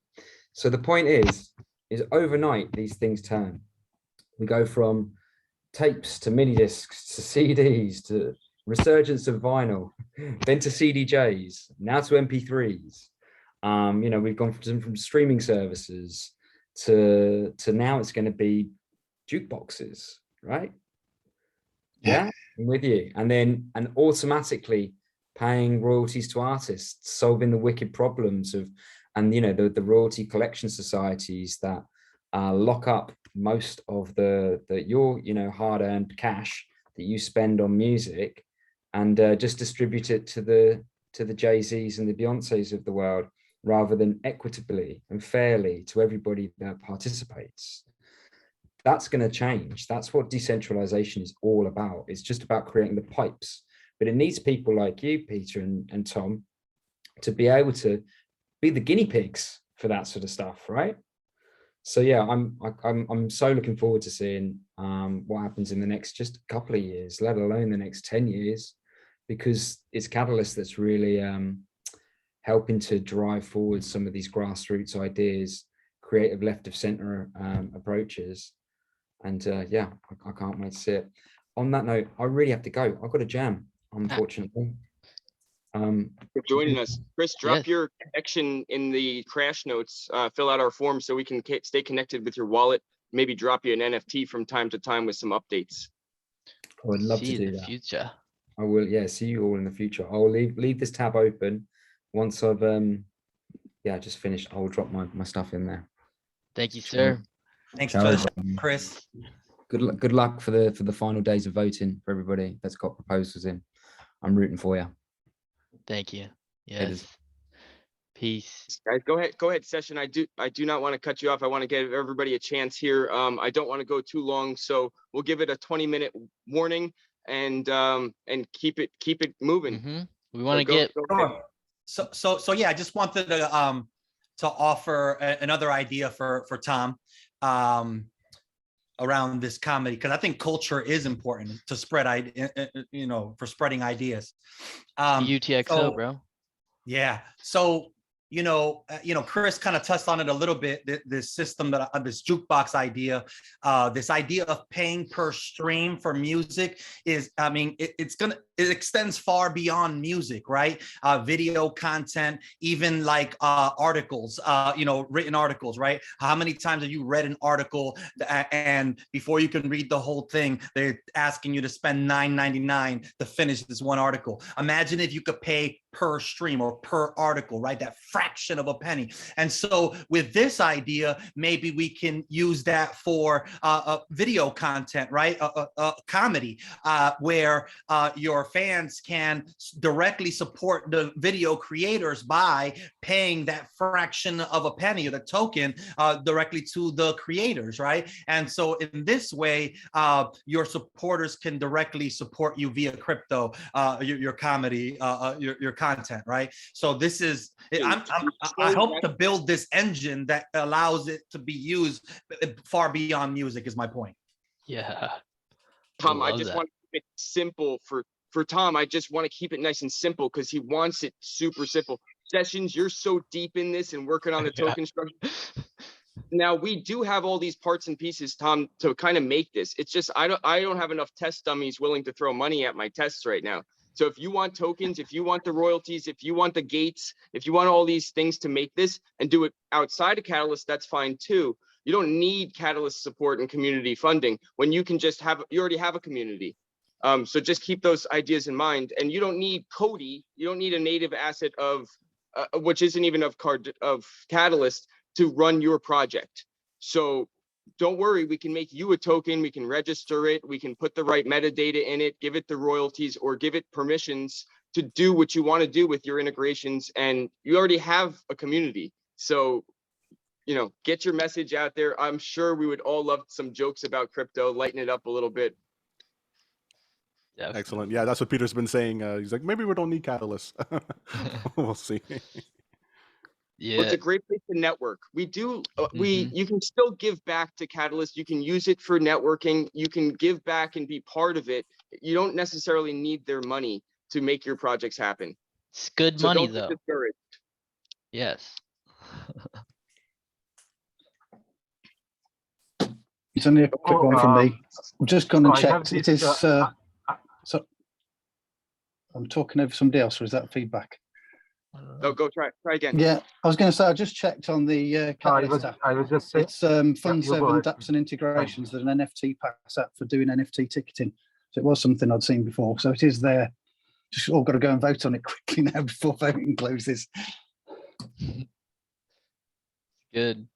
So the point is overnight these things turn. We go from tapes to mini discs to CDs to resurgence of vinyl, then to CDJs, now to MP3s. We've gone from streaming services to now it's going to be jukeboxes, right? Yeah, I'm with you. And automatically paying royalties to artists, solving the wicked problems of, and the royalty collection societies that lock up most of your hard-earned cash that you spend on music, and just distribute it to the Jay-Z's and the Beyoncé's of the world, rather than equitably and fairly to everybody that participates. That's going to change. That's what decentralization is all about. It's just about creating the pipes, but it needs people like you, Peter and Tom, to be able to be the guinea pigs for that sort of stuff, right? So yeah, I'm so looking forward to seeing what happens in the next just a couple of years, let alone the next 10 years, because it's Catalyst that's really helping to drive forward some of these grassroots ideas, creative left of center approaches. And yeah, I can't wait to see it. On that note, I really have to go. I've got a jam, unfortunately. For joining us. Chris, drop Yes. your connection in the crash notes, fill out our form so we can stay connected with your wallet, maybe drop you an NFT from time to time with some updates. I would love See to you do in the that. future. I will, yeah, see you all in the future. I'll leave this tab open once I've yeah, just finished. I'll drop my stuff in there. Thank you, sir. Thanks Ciao, for the everybody. shout, Chris. Good luck for the final days of voting for everybody that's got proposals in. I'm rooting for you. Thank you. It is. Yes. Peace. Guys, go ahead, Session. I do not want to cut you off. I want to give everybody a chance here. I don't want to go too long, so we'll give it a 20-minute warning and keep it moving. Mm-hmm. We want to go get ahead. So yeah, I just wanted to offer another idea for Tom around this comedy, because I think culture is important to spread, for spreading ideas. UTXO, so- bro. Yeah. So, Chris kind of touched on it a little bit, this system this jukebox idea, this idea of paying per stream for music is, it extends far beyond music, right? Video content, even like articles, written articles, right? How many times have you read an article and before you can read the whole thing, they're asking you to spend $9.99 to finish this one article? Imagine if you could pay per stream or per article, right? That fraction of a penny. And so with this idea, maybe we can use that for video content, right? Comedy, where your fans can directly support the video creators by paying that fraction of a penny or the token directly to the creators, right? And so in this way, your supporters can directly support you via crypto, your comedy, your content, right? So this is, I hope to build this engine that allows it to be used far beyond music, is my point. Yeah. Tom, I love just that. want to keep it simple for Tom. I just want to keep it nice and simple because he wants it super simple. Sessions, you're so deep in this and working on the token structure. Now we do have all these parts and pieces, Tom, to kind of make this. It's just I don't have enough test dummies willing to throw money at my tests right now. So if you want tokens, if you want the royalties, if you want the gates, if you want all these things to make this and do it outside of Catalyst, that's fine too. You don't need Catalyst support and community funding when you can just you already have a community. So just keep those ideas in mind. And you don't need Cody. You don't need a native asset of, which isn't even of Catalyst to run your project. So don't worry, we can make you a token, we can register it, we can put the right metadata in it, give it the royalties or give it permissions to do what you want to do with your integrations. And you already have a community. So, get your message out there. I'm sure we would all love some jokes about crypto, lighten it up a little bit. Definitely. Excellent. Yeah, that's what Peter's been saying. He's like, maybe we don't need Catalyst. We'll see. Yeah. Well, it's a great place to network. We do, you can still give back to Catalyst. You can use it for networking. You can give back and be part of it. You don't necessarily need their money to make your projects happen. It's good So money don't though. get discouraged. Yes. It's only a quick one from me. I'm just going to check. It is. So I'm talking over somebody else, or is that feedback? No, go try again. Yeah, I was going to say I just checked on the Catalyst app. I was just saying. It's Fund 7 dApps and integrations that an NFT pass app for doing NFT ticketing. So it was something I'd seen before. So it is there. Just all got to go and vote on it quickly now before voting closes. Good.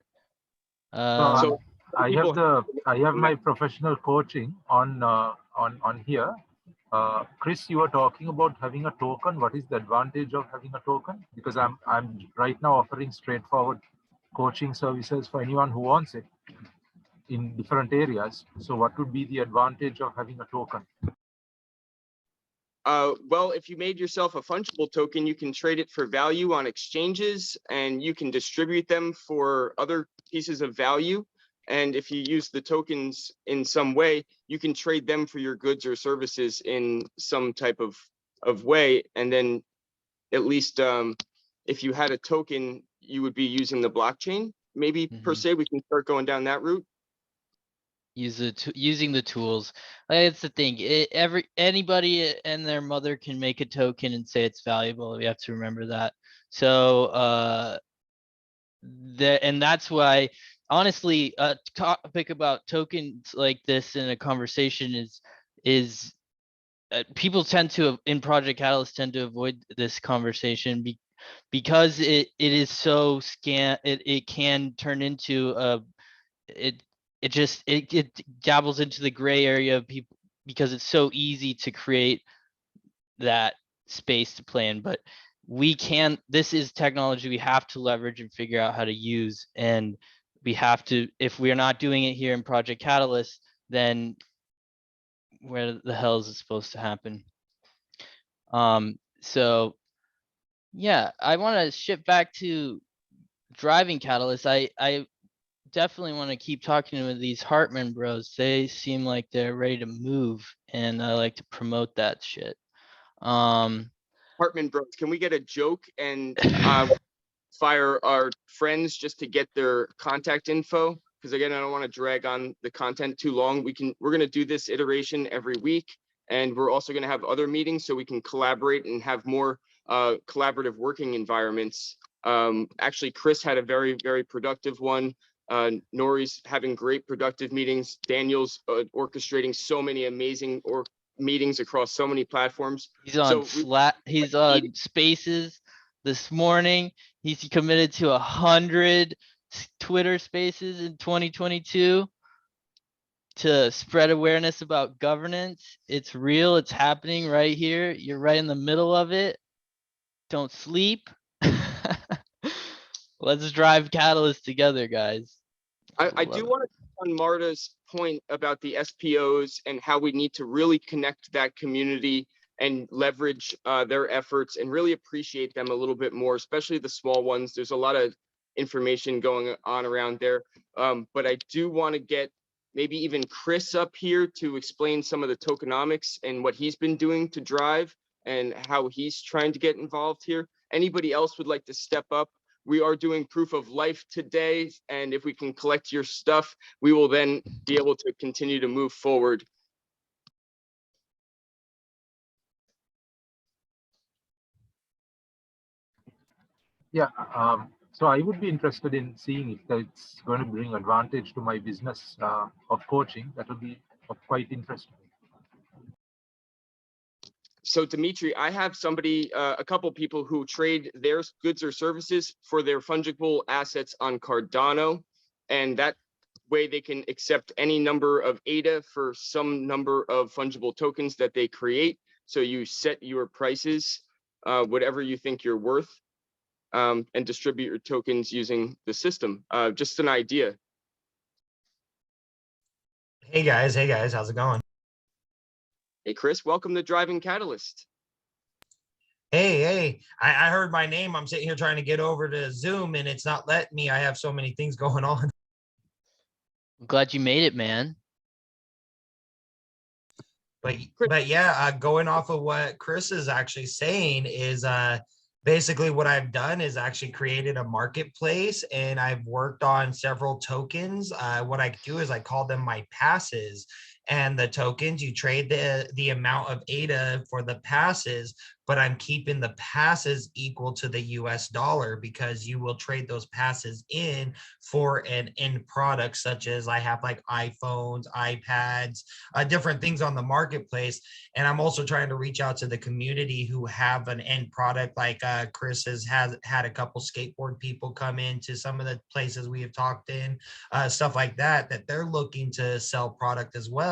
So I have my professional coaching on here. Chris, you were talking about having a token. What is the advantage of having a token? Because I'm right now offering straightforward coaching services for anyone who wants it in different areas. So what would be the advantage of having a token? Well, if you made yourself a fungible token, you can trade it for value on exchanges and you can distribute them for other pieces of value. And if you use the tokens in some way, you can trade them for your goods or services in some type of way. And then at least if you had a token, you would be using the blockchain. Maybe per se, we can start going down that route. Using the tools. It's the thing. Anybody and their mother can make a token and say it's valuable. We have to remember that. So and that's why, honestly, a topic about tokens like this in a conversation is people tend to, in Project Catalyst, tend to avoid this conversation because it is so it can turn into it dabbles into the gray area of people because it's so easy to create that space to play in. But this is technology we have to leverage and figure out how to use. And we have to, if we're not doing it here in Project Catalyst, then where the hell is it supposed to happen? So yeah, I want to shift back to driving Catalyst. I definitely want to keep talking with these Hartman bros. They seem like they're ready to move, and I like to promote that shit. Hartman bros, can we get a joke and fire our friends just to get their contact info? Because again, I don't want to drag on the content too long. We're going to do this iteration every week, and we're also going to have other meetings so we can collaborate and have more collaborative working environments. Actually, Chris had a very, very productive one. Nori's having great productive meetings. Daniel's orchestrating so many amazing meetings across so many platforms. He's on he's on Spaces this morning. He's committed to 100 Twitter Spaces in 2022 to spread awareness about governance. It's real. It's happening right here. You're right in the middle of it. Don't sleep. Let's drive Catalyst together, guys. I do want to on Marta's point about the SPOs and how we need to really connect that community and leverage their efforts and really appreciate them a little bit more, especially the small ones. There's a lot of information going on around there. But I do want to get maybe even Chris up here to explain some of the tokenomics and what he's been doing to drive and how he's trying to get involved here. Anybody else would like to step up? We are doing proof of life today, and if we can collect your stuff, we will then be able to continue to move forward. Yeah, so I would be interested in seeing if that's going to bring advantage to my business of coaching. That would be quite interesting. So Dimitri, I have somebody, a couple people who trade their goods or services for their fungible assets on Cardano, and that way they can accept any number of ADA for some number of fungible tokens that they create. So you set your prices, whatever you think you're worth, and distribute your tokens using the system. Just an idea. Hey guys, how's it going? Hey Chris, welcome to Driving Catalyst. Hey, I heard my name. I'm sitting here trying to get over to Zoom and it's not letting me. I have so many things going on. I'm glad you made it, man. But yeah, going off of what Chris is actually saying is basically what I've done is actually created a marketplace and I've worked on several tokens. What I do is I call them my passes. And the tokens, you trade the amount of ADA for the passes, but I'm keeping the passes equal to the US dollar because you will trade those passes in for an end product, such as I have like iPhones, iPads, different things on the marketplace. And I'm also trying to reach out to the community who have an end product, like Chris has had a couple skateboard people come into some of the places we have talked in, stuff like that, that they're looking to sell product as well.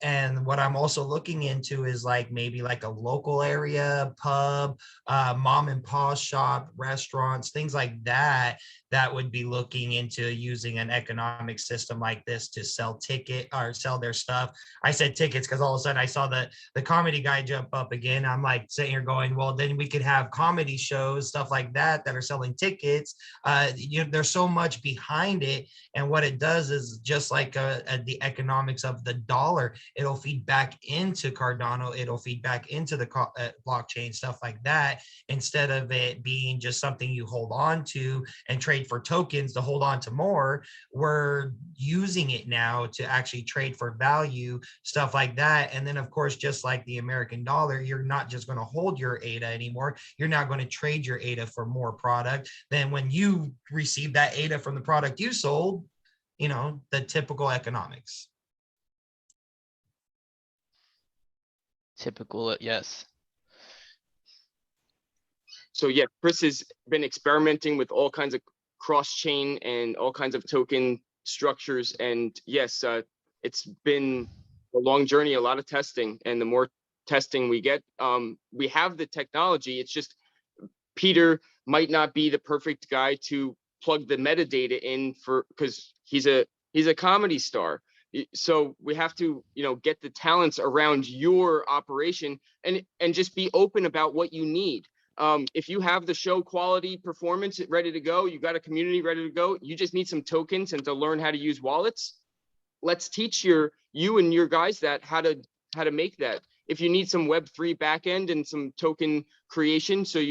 And what I'm also looking into is like maybe like a local area pub, mom and pop shop, restaurants, things like that, that would be looking into using an economic system like this to sell ticket or sell their stuff. I said tickets because all of a sudden I saw the comedy guy jump up again. I'm like sitting here going, well, then we could have comedy shows, stuff like that, that are selling tickets. There's so much behind it. And what it does is just like the economics of the dollar, it'll feed back into Cardano, it'll feed back into the blockchain, stuff like that, instead of it being just something you hold on to and trade for tokens to hold on to more. We're using it now to actually trade for value, stuff like that. And then of course, just like the American dollar, you're not just going to hold your ADA anymore. You're now going to trade your ADA for more product. Then when you receive that ADA from the product you sold, the typical economics. Typical, yes. So yeah, Chris has been experimenting with all kinds of cross-chain and all kinds of token structures. And yes, it's been a long journey, a lot of testing. And the more testing we get, we have the technology. It's just Peter might not be the perfect guy to plug the metadata in for, because he's a comedy star. So we have to, get the talents around your operation and just be open about what you need. If you have the show quality performance ready to go, you got a community ready to go, you just need some tokens and to learn how to use wallets. Let's teach you and your guys that how to make that. If you need some Web3 backend and some token creation, so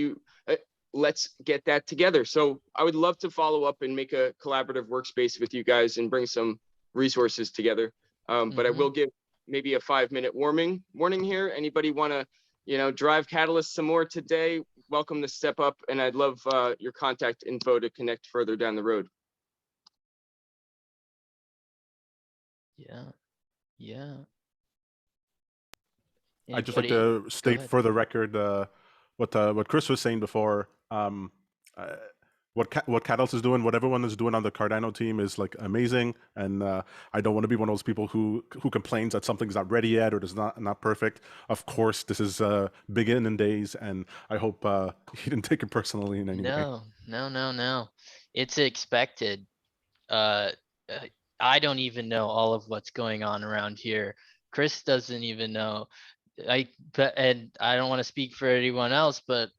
let's get that together. So I would love to follow up and make a collaborative workspace with you guys and bring some resources together. But I will give maybe a 5-minute warning here. Anybody want to, drive Catalyst some more today? Welcome to step up, and I'd love your contact info to connect further down the road. Yeah. I'd just like to state for the record what Chris was saying before. What Catalyst is doing, what everyone is doing on the Cardano team is like amazing, and I don't want to be one of those people who complains that something's not ready yet or is not perfect. Of course, this is beginning days, and I hope he didn't take it personally in any way. No. It's expected. I don't even know all of what's going on around here. Chris doesn't even know. And I don't want to speak for anyone else, but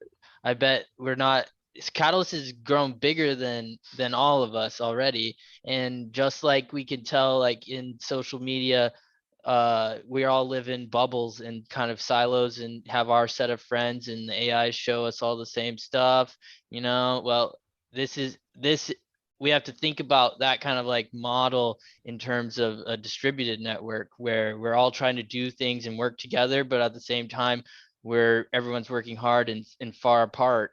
I bet we're not. Catalyst has grown bigger than all of us already, and just like we can tell, like in social media, we all live in bubbles and kind of silos and have our set of friends, and the AIs show us all the same stuff. Well, this we have to think about that kind of like model in terms of a distributed network where we're all trying to do things and work together, but at the same time where everyone's working hard and far apart,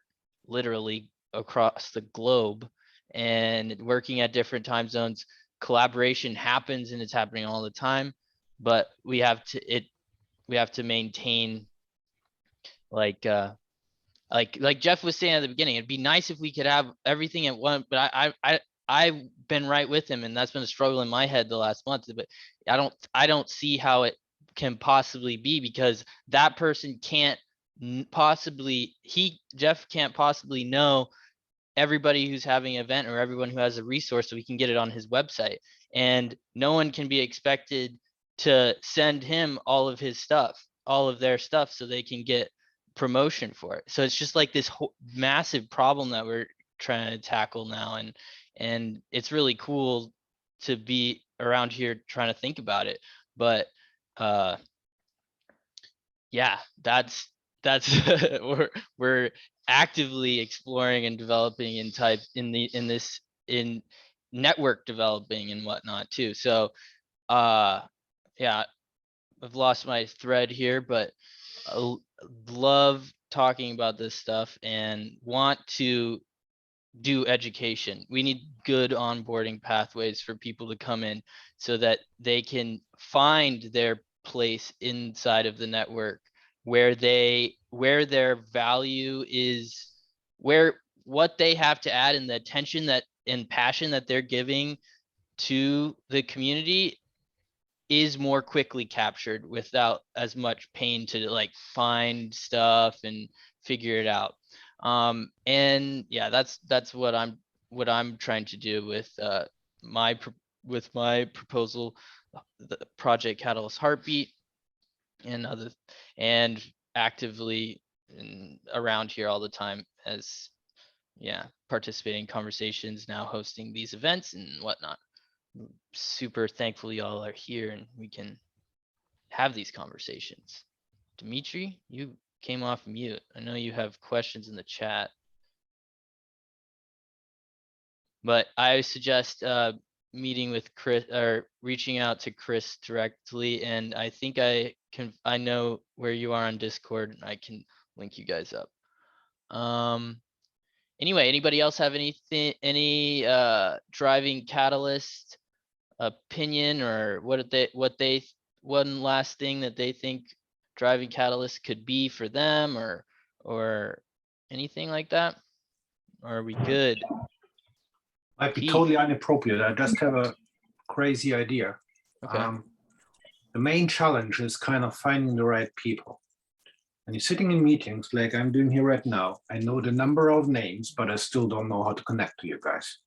literally across the globe, and working at different time zones. Collaboration happens, and it's happening all the time, but we have to maintain like Jeff was saying at the beginning, it'd be nice if we could have everything at one, but I've been right with him, and that's been a struggle in my head the last month. But I don't see how it can possibly be, because that person can't Jeff can't possibly know everybody who's having an event or everyone who has a resource, so we can get it on his website. And no one can be expected to send him all of his stuff, all of their stuff, so they can get promotion for it. So it's just like this massive problem that we're trying to tackle now, and it's really cool to be around here trying to think about it. But yeah, that's we're actively exploring and developing in network developing and whatnot too. So yeah, I've lost my thread here, but I love talking about this stuff and want to do education. We need good onboarding pathways for people to come in so that they can find their place inside of the network where their value is, where what they have to add, and the attention that and passion that they're giving to the community is more quickly captured without as much pain to like find stuff and figure it out. And yeah, that's what I'm trying to do with my proposal, the project Catalyst Heartbeat, and and actively around here all the time as participating in conversations, now hosting these events and whatnot. Super thankful y'all are here and we can have these conversations. Dimitri, you came off mute. I know you have questions in the chat, but I suggest meeting with Chris or reaching out to Chris directly. And I think I know where you are on Discord and I can link you guys up. Anyway, anybody else have any driving Catalyst opinion, or one last thing that they think driving Catalyst could be for them, or anything like that? Or are we good? Might be Pete. totally inappropriate. I just have a crazy idea. Okay. The main challenge is kind of finding the right people. And you're sitting in meetings like I'm doing here right now. I know the number of names, but I still don't know how to connect to you guys.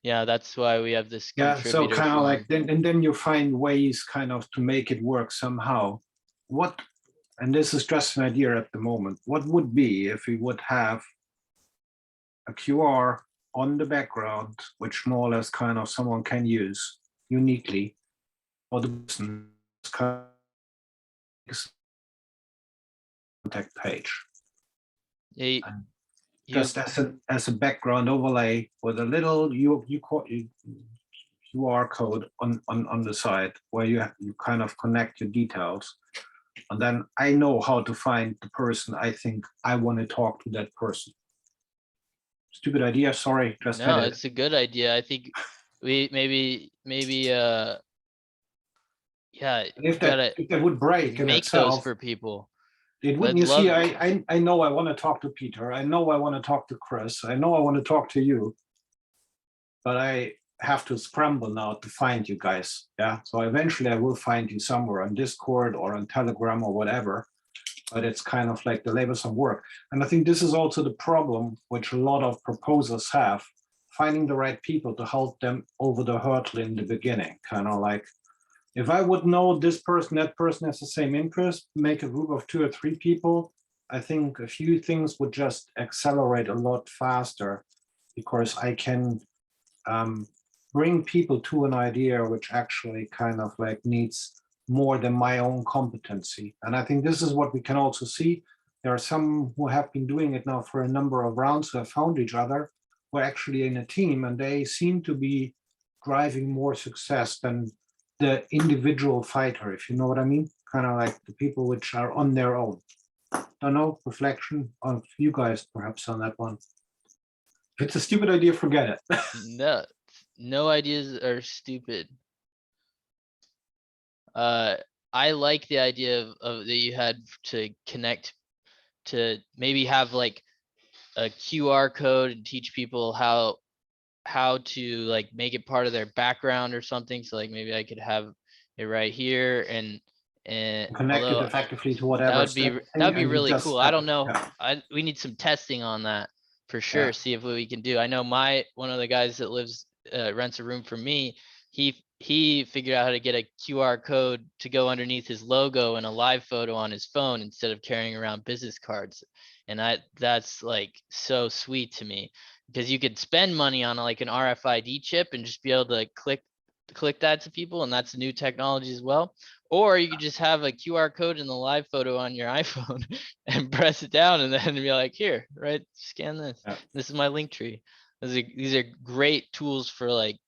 Yeah, that's why we have this Yeah, so contributor kind of like forum. then you find ways kind of to make it work somehow. And this is just an idea at the moment, what would be if we would have a QR on the background, which more or less kind of someone can use uniquely, or the person contact page. Just as a background overlay with a little QR code on the side where you kind of connect your details, and then I know how to find the person I think I want to talk to that person. Stupid idea, sorry, just No, it's a good idea. I think we maybe if that would break in make itself, those for people. It wouldn't. You see, I know I want to talk to Peter. I know I want to talk to Chris. I know I want to talk to you, but I have to scramble now to find you guys. Yeah. So eventually I will find you somewhere on Discord or on Telegram or whatever. But it's kind of like the labor some work. And I think this is also the problem which a lot of proposers have, finding the right people to help them over the hurdle in the beginning. Kind of like, if I would know this person, that person has the same interest, make a group of 2 or 3 people, I think a few things would just accelerate a lot faster, because I can bring people to an idea which actually kind of like needs more than my own competency. And I think this is what we can also see. There are some who have been doing it now for a number of rounds, who have found each other, who are actually in a team, and they seem to be driving more success than the individual fighter, if you know what I mean. Kind of like the people which are on their own. Don't know, reflection of you guys perhaps on that one. If it's a stupid idea, forget it. No ideas are stupid. I like the idea of that you had to connect, to maybe have like a QR code and teach people how to like make it part of their background or something. So like maybe I could have it right here and connect it effectively to whatever. That would be really cool. I don't know. Yeah. We need some testing on that for sure. Yeah. See if we can do. I know one of the guys that lives rents a room from me. He figured out how to get a QR code to go underneath his logo and a live photo on his phone instead of carrying around business cards. And that's like so sweet to me, because you could spend money on like an RFID chip and just be able to click that to people, and that's new technology as well. Or you could just have a QR code in the live photo on your iPhone and press it down, and then be like, here, right, scan this. Yeah. This is my link tree. These are great tools for like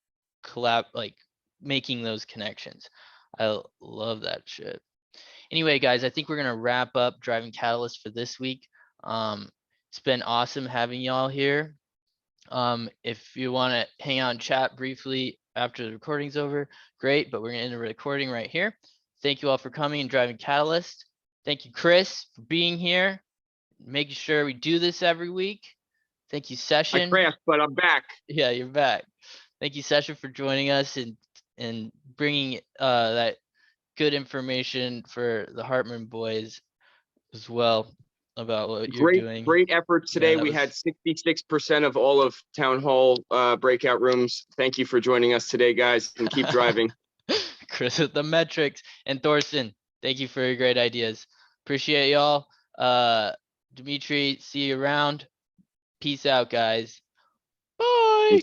making those connections. I love that shit. Anyway, guys, I think we're gonna wrap up Driving Catalyst for this week. It's been awesome having y'all here. If you want to hang out and chat briefly after the recording's over, great, but we're gonna end the recording right here. Thank you all for coming and Driving Catalyst. Thank you, Chris, for being here, making sure we do this every week. Thank you, Session. I crashed, but I'm back. Yeah, you're back. Thank you, Session, for joining us and and bringing that good information for the Hartman boys as well about what you're doing. Great efforts today. that We had was- 66% of all of town hall breakout rooms. Thank you for joining us today, guys, and keep driving. Chris with the metrics, and Thorsten, thank you for your great ideas. Appreciate y'all. Dimitri, see you around. Peace out, guys. Bye.